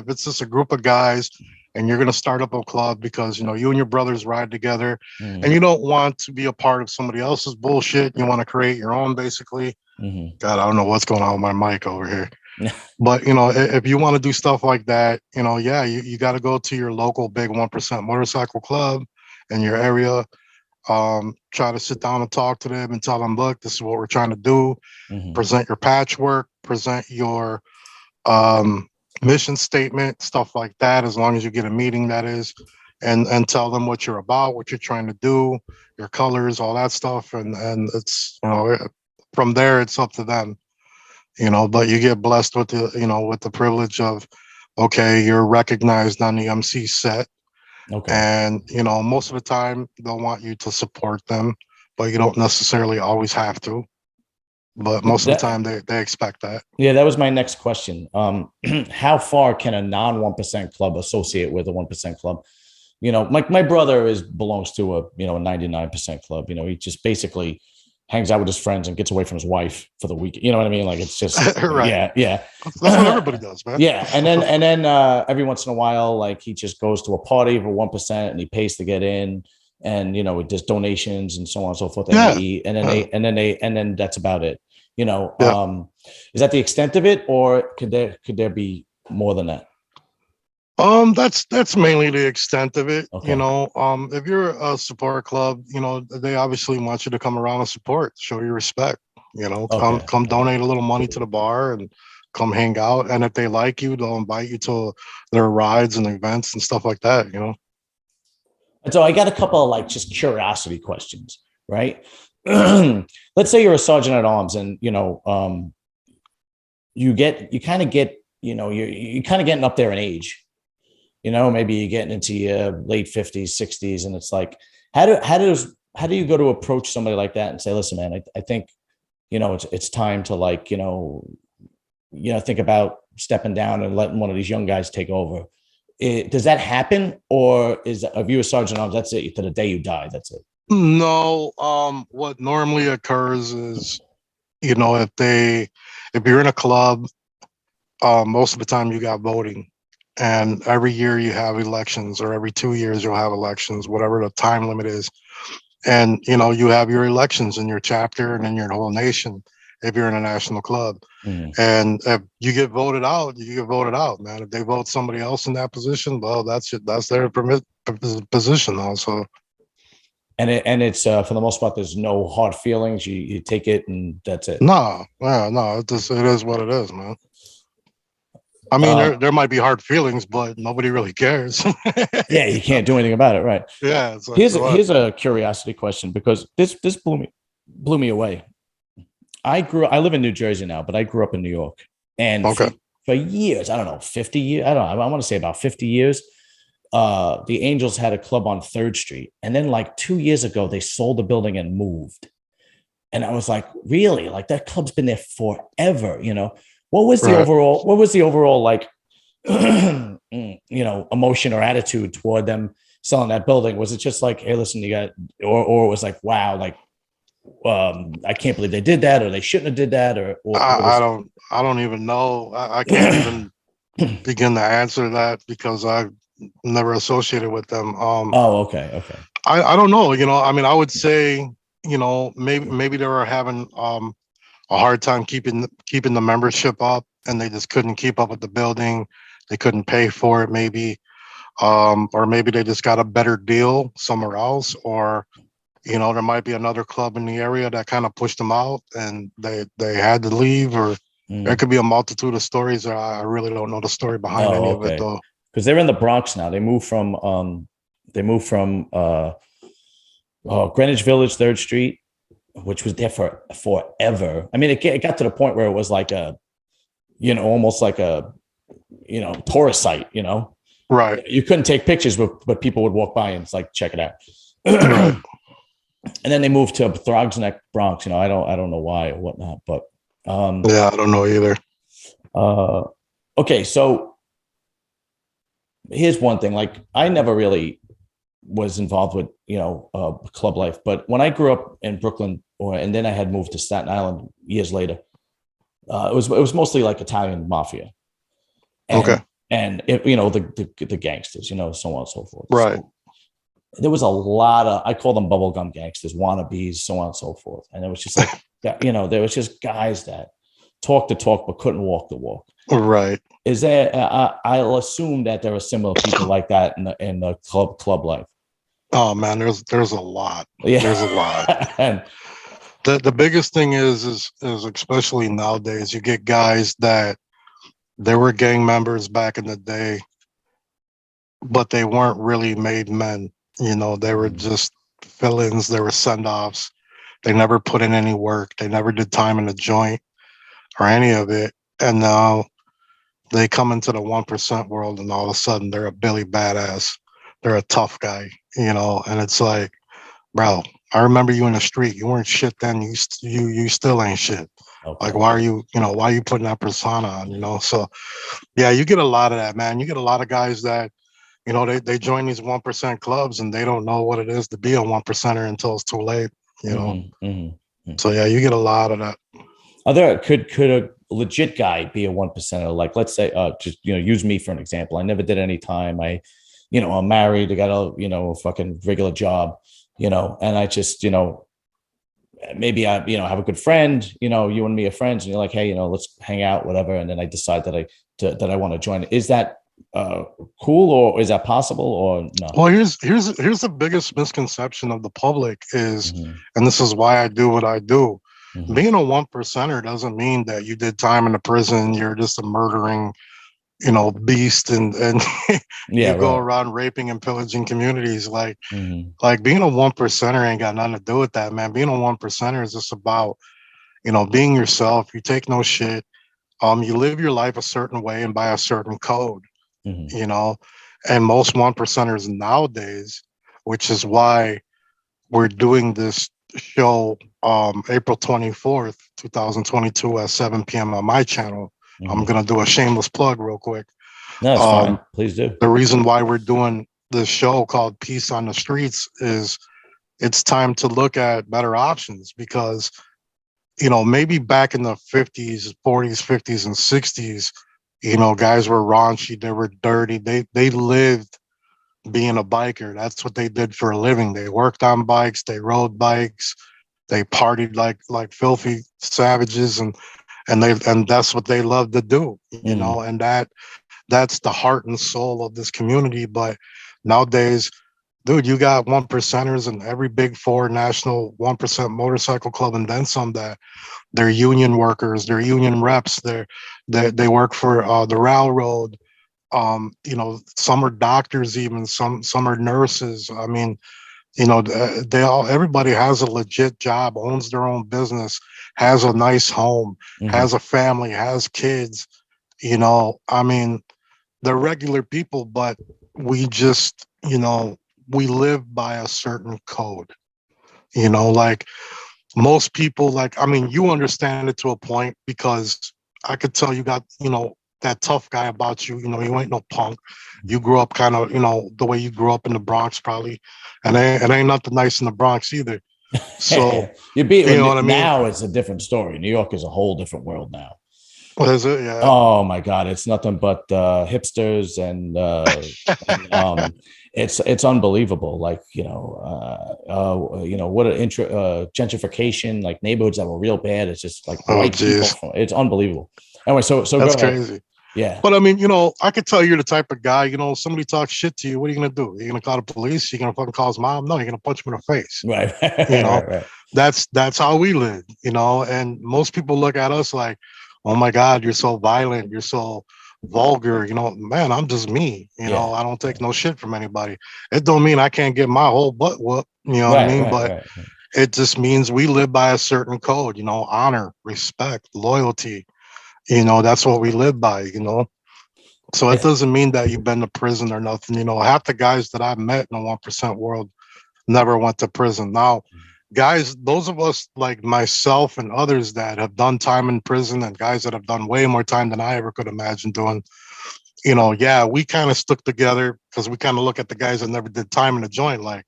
it's just a group of guys and you're gonna start up a club because you and your brothers ride together, and Mm-hmm. you don't want to be a part of somebody else's bullshit. You want to create your own, basically. Mm-hmm. God, I don't know what's going on with my mic over here. But if you want to do stuff like that, yeah, you got to go to your local big 1% motorcycle club in your area. Try to sit down and talk to them and tell them, look, this is what we're trying to do. Mm-hmm. Present your patchwork, present your um, mission statement, stuff like that. As long as you get a meeting, that is, and tell them what you're about, what you're trying to do, your colors, all that stuff, and it's from there it's up to them. But you get blessed with the privilege of, okay, you're recognized on the MC set, Okay. and most of the time they'll want you to support them, but you don't necessarily always have to. But most of the That time they expect that. Yeah, that was my next question. How far can a non 1% club associate with a 1% club? My brother belongs to a 99% club. He just basically hangs out with his friends and gets away from his wife for the week. You know what I mean? Like it's just Right. yeah, yeah. That's what everybody does, man. Yeah, and then every once in a while, like he just goes to a party for 1% and he pays to get in, and it does donations and so on and so forth, and they Yeah. eat, and then Yeah. and then that's about it. You know, Yeah. is that the extent of it, or could there be more than that? That's mainly the extent of it. Okay, If you're a support club, they obviously want you to come around and support, show your respect. Come okay, come okay. donate a little money to the bar and come hang out. And if they like you, they'll invite you to their rides and events and stuff like that. And so I got a couple of like just curiosity questions, right? Let's say you're a sergeant at arms, and you kind of get, you kind of getting up there in age. Maybe you're getting into your late 50s, 60s, and it's like, how do you go to approach somebody like that and say, listen, man, I think, it's time to, like, think about stepping down and letting one of these young guys take over. Does that happen, or if you a sergeant at arms, that's it to the day you die? That's it. No, what normally occurs is, if you're in a club, most of the time you got voting. And every year you have elections, or every 2 years you'll have elections, whatever the time limit is. And you have your elections in your chapter and in your whole nation if you're in a national club. Mhm. And if you get voted out, you get voted out, man. If they vote somebody else in that position, well, that's their position also. And it's for the most part, there's no hard feelings. You take it and that's it. No, yeah, no, it is what it is, man. I mean, Um, there might be hard feelings, but nobody really cares. yeah, you can't do anything about it, right? Yeah, it's like Here's a, what? here's a curiosity question, because this blew me away. I live in New Jersey now, but I grew up in New York, and for Okay. for years, I don't know, 50 years, I don't know, I want to say about 50 years, the Angels had a club on 3rd Street, and then like 2 years ago, they sold the building and moved. And I was like, really? Like that club's been there forever, Right. what was the overall like emotion or attitude toward them selling that building? Was it just like, hey, listen, you got, or it was like, wow, like, I can't believe they did that, or they shouldn't have did that, or what I was don't even know. I can't even begin to answer that because I've never associated with them. Oh, okay, okay. I don't know. I mean, I would say, maybe they were having a hard time keeping the membership up, and they just couldn't keep up with the building. They couldn't pay for it, maybe, or maybe they just got a better deal somewhere else, or there might be another club in the area that kind of pushed them out, and they had to leave, or there Mm. could be a multitude of stories. I really don't know the story behind any Oh, of it, okay. though. Because they're in the Bronx now. They moved from Greenwich Village, 3rd Street, which was there for forever. I mean, it got to the point where it was like almost like a, tourist site. Right. You couldn't take pictures, but people would walk by and it's like, check it out. Right. And then they moved to Throgs Neck, Bronx. I don't know why or whatnot, but Yeah, I don't know either. uh, okay. So here's one thing. Like, I never really was involved with, club life. But when I grew up in Brooklyn, and then I had moved to Staten Island years later, it was mostly like Italian mafia, Okay. and the gangsters, so on and so forth. Right. So there was a lot of, I call them bubblegum gangsters, wannabes, so on and so forth. And it was just like, there was just guys that talk the talk but couldn't walk the walk. Right. Is there? I'll assume that there are similar people like that in the club life. Oh man, there's a lot. Yeah, There's a lot. and The biggest thing is especially nowadays, you get guys that they were gang members back in the day, but they weren't really made men. They were just fill-ins, they were send-offs. They never put in any work. They never did time in the joint or any of it. And now they come into the 1% world and all of a sudden they're a Billy badass. They're a tough guy, and it's like, bro, I remember you in the street. You weren't shit then. You still ain't shit. Like, okay, why are you putting that persona on? So yeah, you get a lot of that, man. You get a lot of guys that, they join these 1% clubs and they don't know what it is to be a 1%er until it's too late. So yeah, you get a lot of that. Could a legit guy be a 1%er? Like, let's say, just use me for an example. I never did any time. I'm married. I got a fucking regular job. And I just maybe I have a good friend. You and me are friends, and you're like, hey, let's hang out, whatever. And then I decide that I want to join. Is that cool, or is that possible, or no? Well, here's the biggest misconception of the public is, Mm-hmm. and this is why I do what I do. Mm-hmm. Being a 1%er doesn't mean that you did time in the prison. You're just a murdering, beast, and Yeah, you go right. around raping and pillaging communities. Like Mm-hmm. like being a 1%er ain't got nothing to do with that, man. Being a 1%er is just about, being yourself. You take no shit. You live your life a certain way and by a certain code, Mm-hmm. you know. And most 1%ers nowadays, which is why we're doing this show April 24th, 2022 at 7 p.m. on my channel. I'm Mm-hmm. gonna do a shameless plug real quick. No, it's fine. Um, Please do. the reason why we're doing this show called Peace on the Streets is it's time to look at better options because maybe back in the 50s, 40s, 50s, and 60s, guys were raunchy, they were dirty, they lived being a biker. That's what they did for a living. They worked on bikes, they rode bikes, they partied like filthy savages, and that's what they loved to do, Mm-hmm. and that's the heart and soul of this community. But nowadays, dude, you got 1%ers in every big four national 1% motorcycle club and then some that they're union workers, they're union reps, they work for the railroad. Some are doctors, even some are nurses. I mean, everybody has a legit job, owns their own business, has a nice home, Mm-hmm. has a family, has kids. I mean, they're regular people, but we just, we live by a certain code. Like most people, like, I mean, you understand it to a point because I could tell you got, that tough guy about you. You ain't no punk. You grew up kind of, the way you grew up in the Bronx, probably, and it ain't nothing nice in the Bronx either. So, You beat you know what I mean? now. It's a different story. New York is a whole different world now. What is it? Yeah. Oh my God, it's nothing but hipsters and it's unbelievable. Like what an gentrification, like neighborhoods that were real bad. It's just like Oh, white people. geez, It's unbelievable. Anyway, so go that's ahead. crazy. Yeah, But I mean, I could tell you're the type of guy, somebody talks shit to you. What are you gonna do? You're gonna call the police? You're gonna fucking call his mom? No, you're gonna punch him in the face. right, You know, right. that's how we live. And most people look at us like, oh my God, you're so violent, you're so vulgar. Man, I'm just me. Yeah, I don't yeah. take no shit from anybody. It don't mean I can't get my whole butt whooped. You know what I Right, mean? right, But right. it just means we live by a certain code. Honor, respect, loyalty. That's what we live by. So I it th- doesn't mean that you've been to prison or nothing. Half the guys that I've met in the 1% world never went to prison. Now, guys, those of us like myself and others that have done time in prison and guys that have done way more time than I ever could imagine doing, yeah, we kind of stuck together because we kind of look at the guys that never did time in the joint like,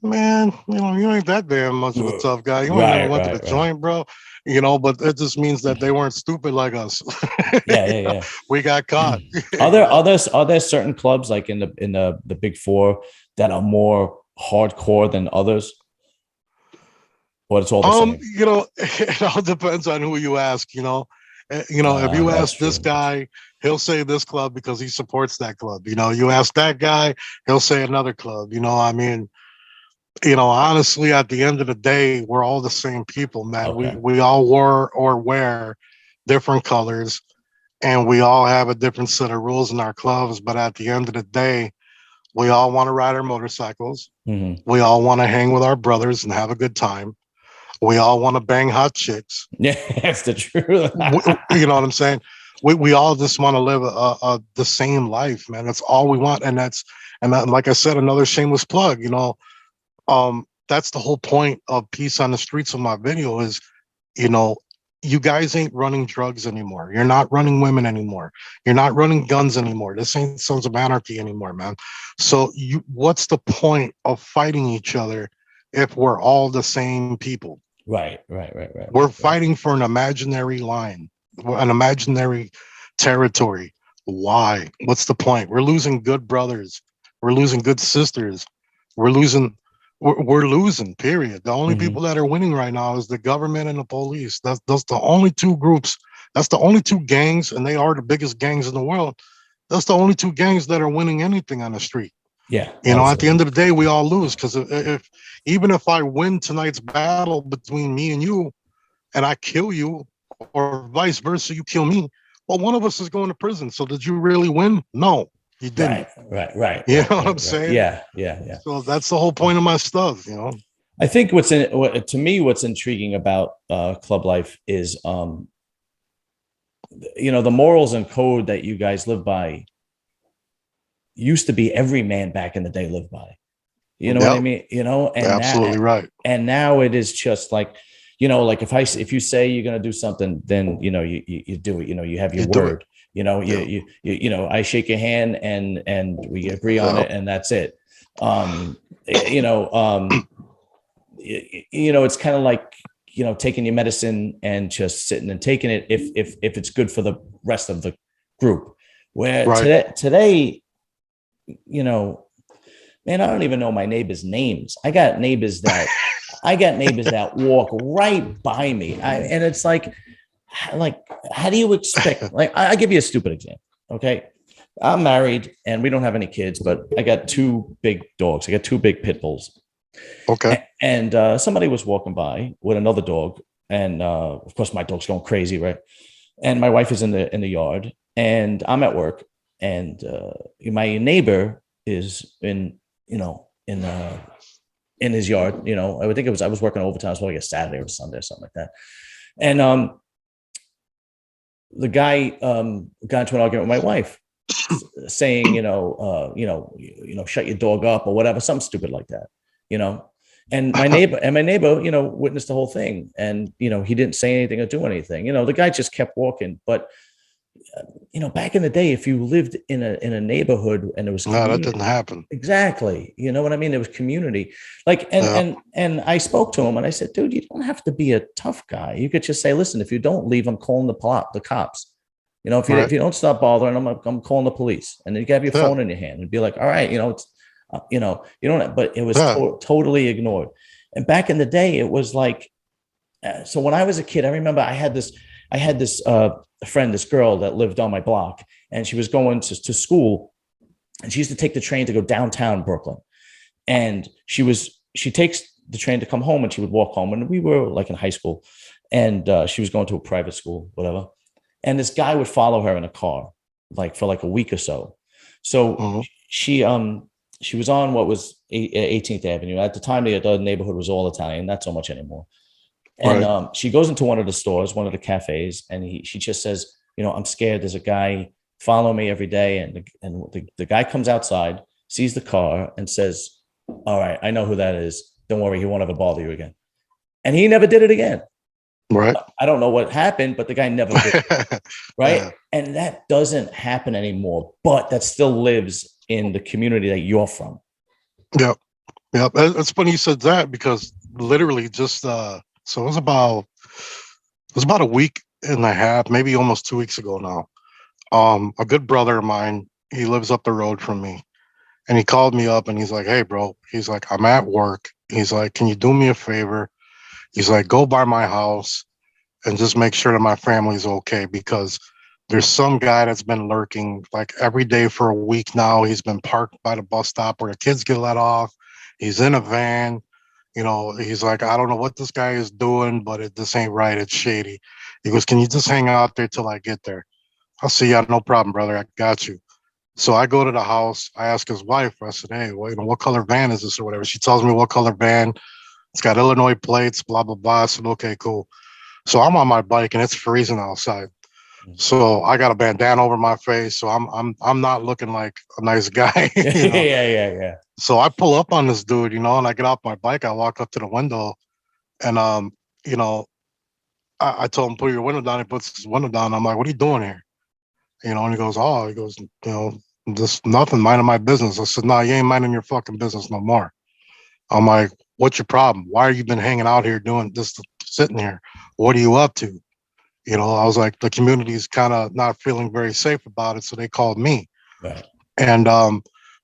man, you ain't that damn much of a tough guy. You ain't never Right, went to the right, right. joint, bro. But it just means that they weren't stupid like us. Yeah, yeah, We got caught. yeah. Are there certain clubs like in the big four that are more hardcore than others? Or it's all the same? It all depends on who you ask. If you That's ask this true. guy, he'll say this club because he supports that club. You ask that guy, he'll say another club. I mean, honestly, at the end of the day, we're all the same people, man. We Okay. we all wore or wear different colors, and we all have a different set of rules in our clubs. But at the end of the day, we all want to ride our motorcycles. Hmm. We all want to hang with our brothers and have a good time. We all want to bang hot chicks. Yeah, that's the truth. You know what I'm saying? We all just want to live the same life, man. That's all we want, like I said, another shameless plug. That's the whole point of Peace on the Streets of my video is, you know, you guys ain't running drugs anymore. You're not running women anymore. You're not running guns anymore. This ain't Sons of Anarchy anymore, man. So what's the point of fighting each other if we're all the same people? Right, right, right, right, We're right, right. fighting for an imaginary line, an imaginary territory. Why? What's the point? We're losing good brothers. We're losing good sisters. We're losing. We're losing. Period. The only Hmm. people that are winning right now is the government and the police. That's the only two groups. That's the only two gangs, and they are the biggest gangs in the world. That's the only two gangs that are winning anything on the street. Yeah, At the end absolutely. of the day, we all lose because if even if I win tonight's battle between me and you, and I kill you, or vice versa, you kill me, well, one of us is going to prison. So did you really win? No, you didn't. Right, right, right, You right, know what I'm right, right. saying? Yeah, yeah, yeah. So that's the whole point of my stuff. I think to me, what's intriguing about club life is, the morals and code that you guys live by used to be every man back in the day lived by. You know what I Yep, mean? absolutely right. And now it is just like, like if you say you're gonna do something, then you do it. You have your You do it. word. Yeah, I shake your hand and we agree on yeah, it, and that's it. Um, you know, um, it's kind of like taking your medicine and just sitting and taking it if it's good for the rest of the group. Where right. today, you know, man, I don't even know my neighbors' names. I got neighbors that walk right by me, and it's like how do you expect? Like, I give you a stupid example. Okay, I'm married and we don't have any kids, but I got two big dogs. I got two big pit bulls, Okay. and somebody was walking by with another dog, and of course my dog's going crazy, right? And my wife is in the yard, and I'm at work, and my neighbor is in his yard. I would think I was working overtime, so like a Saturday or Sunday or something like that. And the guy got into an argument with my wife, saying, shut your dog up or whatever, something stupid like that, you know. And my neighbor, witnessed the whole thing, and he didn't say anything or do anything. The guy just kept walking, but back in the day, if you lived in a neighborhood and there was No, that community, didn't happen. exactly, you know what I mean? There was community, like, and Yeah, and and I spoke to him and I said, dude, you don't have to be a tough guy. You could just say, listen, if you don't leave, I'm calling the cops. If right. you don't stop bothering, I'm calling the police. And then you have your Yeah, phone in your hand and be like, all right, it's, you don't. But it was yeah. totally ignored. And back in the day, it was like, so when I was a kid, I remember I had this friend, this girl that lived on my block, and she was going to school, and she used to take the train to go downtown Brooklyn, and she takes the train to come home, and she would walk home, and we were like in high school, and she was going to a private school, whatever, and this guy would follow her in a car, like for like a week or so. So Mhm. she was on what was 18th Avenue at the time. The neighborhood was all Italian, not so much anymore. And Right. she goes into one of the stores, one of the cafes, and she just says, I'm scared. There's a guy follow me every day. And the guy comes outside, sees the car, and says, all right, I know who that is. Don't worry, he won't ever bother you again. And he never did it again. Right. I don't know what happened, but the guy never bit me, right? Yeah. And that doesn't happen anymore, but that still lives in the community that you're from. Yep. Yep. It's funny you said that because literally just so it was about a week and a half, maybe almost 2 weeks ago now. A good brother of mine, he lives up the road from me, and he called me up and he's like, "Hey, bro," he's like, "I'm at work." He's like, "Can you do me a favor?" He's like, "Go by my house and just make sure that my family's okay because there's some guy that's been lurking like every day for a week now. He's been parked by the bus stop where the kids get let off. He's in a van. He's like, I don't know what this guy is doing, but this ain't right. It's shady." He goes, "Can you just hang out there till I get there?" I'll see ya. No problem, brother. I got you. So I go to the house. I ask his wife. I said, "Hey, well, what color van is this or whatever?" She tells me what color van. It's got Illinois plates. Blah blah blah. I said, "Okay, cool." So I'm on my bike and it's freezing outside. So I got a bandana over my face. So I'm not looking like a nice guy, Yeah, yeah, yeah. So I pull up on this dude, and I get off my bike. I walk up to the window, and you know, I told him, "Put your window down." He puts his window down. I'm like, "What are you doing here?" And he goes, "Oh," he goes, "Just nothing, minding my business." I said, "No, you ain't minding your fucking business no more." I'm like, "What's your problem? Why are you been hanging out here doing this, sitting here? What are you up to?" I was like, the community's kind of not feeling very safe about it, so they called me. Right, And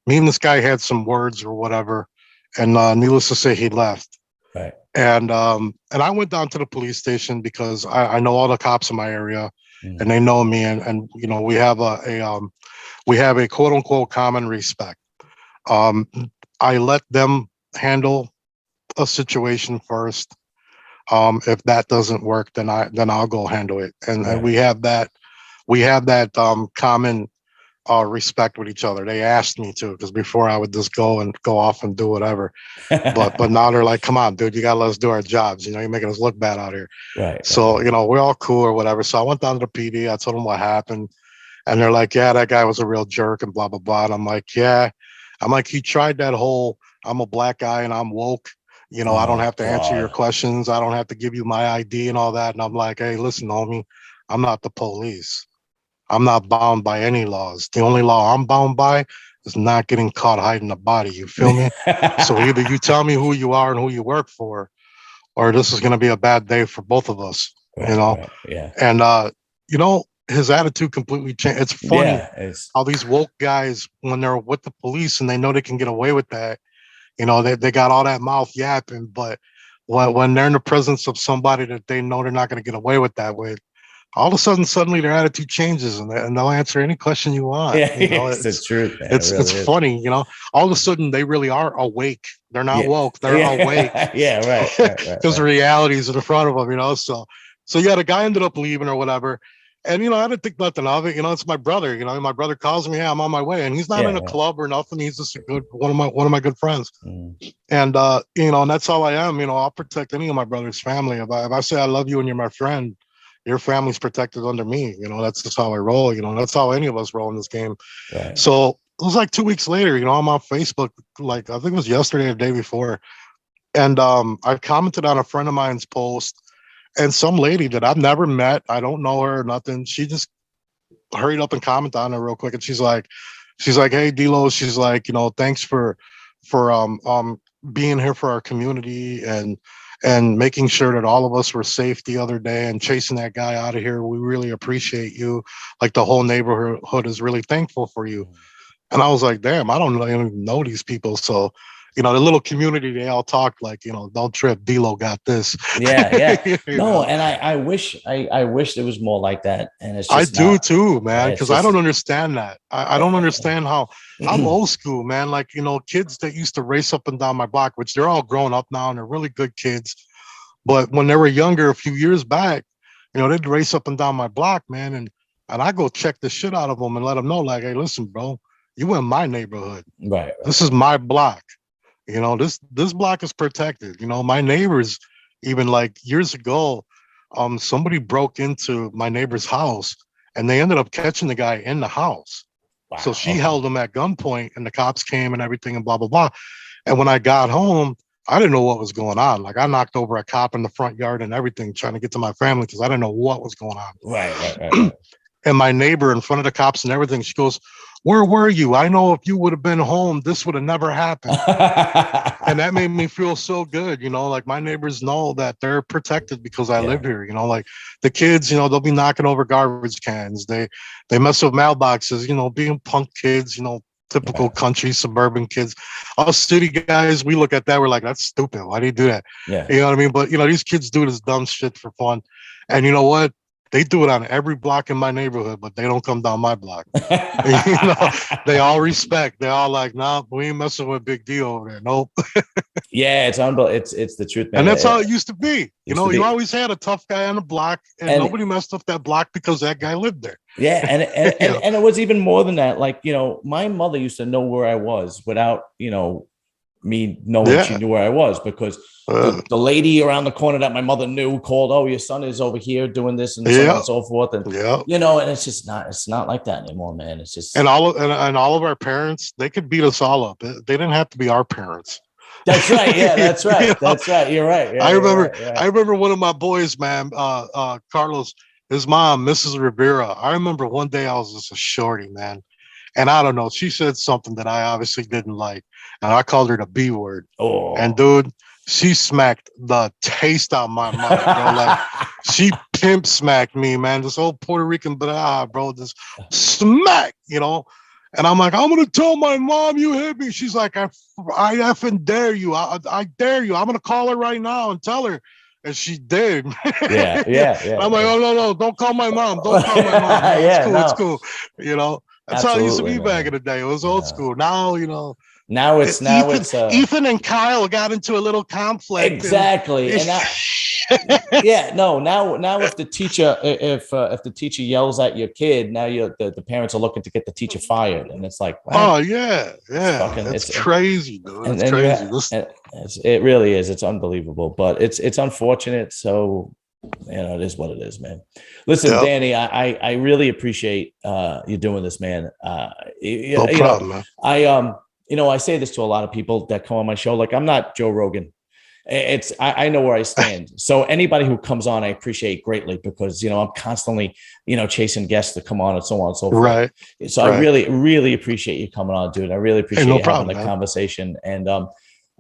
me and this guy had some words or whatever, and needless to say, he left. right. And I went down to the police station because I know all the cops in my area, and Mm. they know me, and we have a quote unquote common respect. Um, I let them handle a situation first. If that doesn't work, then I'll go handle it. And Right. we have that common respect with each other. They asked me to because before I would just go off and do whatever. But now they're like, "Come on, dude, you gotta let us do our jobs. You're making us look bad out here." Right, So we're all cool or whatever. So I went down to the PD. I told them what happened, and they're like, "Yeah, that guy was a real jerk," and blah blah blah. And I'm like, "Yeah." I'm like, "He tried that whole I'm a black guy and I'm woke. I don't oh have to answer your God. questions. I don't have to give you my ID and all that." And I'm like, "Hey, listen, homie, I'm not the police. I'm not bound by any laws. The only law I'm bound by is not getting caught hiding a body. You feel me? So either you tell me who you are and who you work for, or this is going to be a bad day for both of us." You Right, know, right. Yeah. and his attitude completely changed. It's funny Yeah. It's how these woke guys, when they're with the police and they know they can get away with that, they got all that mouth yapping, but when they're in the presence of somebody that they know they're not going to get away with that with, all of a sudden, suddenly their attitude changes and they'll answer any question you want. yeah, it's the truth, man. It It's really is. funny. All of a sudden they really are awake. They're not Yeah. woke. They're awake Yeah. Yeah, right, right, right, because the right. reality is in front of them. So yeah, the guy ended up leaving or whatever. And I didn't think nothing of it. It's my brother. My brother calls me, "Yeah, I'm on my way," and he's not in Yeah, a yeah. club or nothing. He's just a good one of my good friends. Mm. And and that's all I am. I'll protect any of my brother's family. If I say I love you and you're my friend, your family's protected under me. That's just how I roll. That's how any of us roll in this game. Right. So it was like 2 weeks later. I'm on Facebook. Like I think it was yesterday or the day before, and I commented on a friend of mine's post, and some lady that I've never met, I don't know her or nothing. She just hurried up and commented on it real quick, and she's like, "Hey, D'Lo," she's like, "Thanks for being here for our community and making sure that all of us were safe the other day and chasing that guy out of here. We really appreciate you. Like the whole neighborhood is really thankful for you." Mm. And I was like, "Damn, I don't even know these people." So, the little community, they all talk like, "Don't trip, D'Lo got this." Yeah, yeah. you No, know, and I wish there was more like that. And it's I just do not. too, man, It's because I don't just understand that. I don't understand how I'm old school, man. Like, kids that used to race up and down my block, which they're all grown up now and they're really good kids. But when they were younger, a few years back, they'd race up and down my block, man, and I go check the shit out of them and let them know, like, "Hey, listen, bro, you in my neighborhood. right, right. This is my block. This block is protected. My neighbors, even like years ago, somebody broke into my neighbor's house and they ended up catching the guy in the house. So Wow. she Okay. held him at gunpoint and the cops came and everything and blah blah blah. And when I got home, I didn't know what was going on. Like I knocked over a cop in the front yard and everything, trying to get to my family because I didn't know what was going on. And my neighbor in front of the cops and everything, she goes, "Where were you? I know if you would have been home, this would have never happened." And that made me feel so good, you know, like my neighbors know that they're protected because I live here, you know, like the kids, you know, they'll be knocking over garbage cans. They mess with mailboxes, you know, being punk kids, you know, typical country suburban kids. Us city guys, we look at that, we're like, that's stupid. Why do you do that? Yeah. You know what I mean? But you know, these kids do this dumb shit for fun. And you know what? They do it on every block in my neighborhood, but they don't come down my block. You know, they all respect. They all like, nah, we ain't messing with Big D over there. Nope. Yeah, it's unbelievable. It's the truth, man. And that's how it used to be. You know, you always had a tough guy on the block, and nobody messed up that block because that guy lived there. Yeah, and it was even more than that. Like, you know, my mother used to know where I was without, you know, me knowing she knew where I was, because the lady around the corner that my mother knew called, "Oh, your son is over here doing this and so on and so forth." And you know, and it's not like that anymore, man. It's just and all of our parents, they could beat us all up. They didn't have to be our parents. That's right. Yeah, that's right. You know? That's right. You're right. Yeah, I remember one of my boys, man, Carlos, his mom, Mrs. Rivera. I remember one day I was just a shorty, man. And I don't know, she said something that I obviously didn't like. And I called her the B word. Oh. And dude, she smacked the taste out of my mouth, bro. Like she pimp smacked me, man. This old Puerto Rican, bro, this smack, you know. And I'm like, I'm gonna tell my mom you hit me. She's like, I effing dare you. I dare you. I'm gonna call her right now and tell her. And she did. Yeah. I'm like, oh no, don't call my mom. Don't call my mom. No, it's cool. You know, that's how it used to be back in the day. It was old school. Now, you know. Now it's Ethan and Kyle got into a little conflict. Exactly. And now if the teacher yells at your kid, now the parents are looking to get the teacher fired, and it's like, what? Oh yeah, it's crazy, dude. It's crazy. It really is. It's unbelievable, but it's unfortunate. So you know, it is what it is, man. Listen, Danny, I really appreciate you doing this, man. No problem, man. You know, I say this to a lot of people that come on my show. Like, I'm not Joe Rogan. I know where I stand. So anybody who comes on, I appreciate greatly, because, you know, I'm constantly, you know, chasing guests to come on and so on and so forth. Right. So I really, really appreciate you coming on, dude. I really appreciate having the conversation. And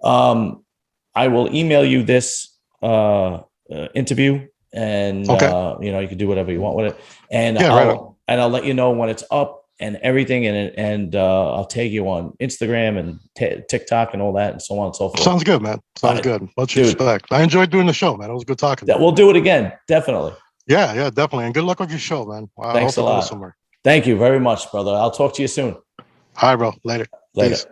I will email you this interview, and you know, you can do whatever you want with it. And I'll let you know when it's up and everything, and I'll tag you on Instagram and TikTok and all that, and so on and so forth. Sounds good, man. Sounds good. Much respect. I enjoyed doing the show, man. It was good talking. We'll do it again, definitely. Yeah, definitely. And good luck with your show, man. Thanks a lot. Thank you very much, brother. I'll talk to you soon. All right, bro. Later. Peace.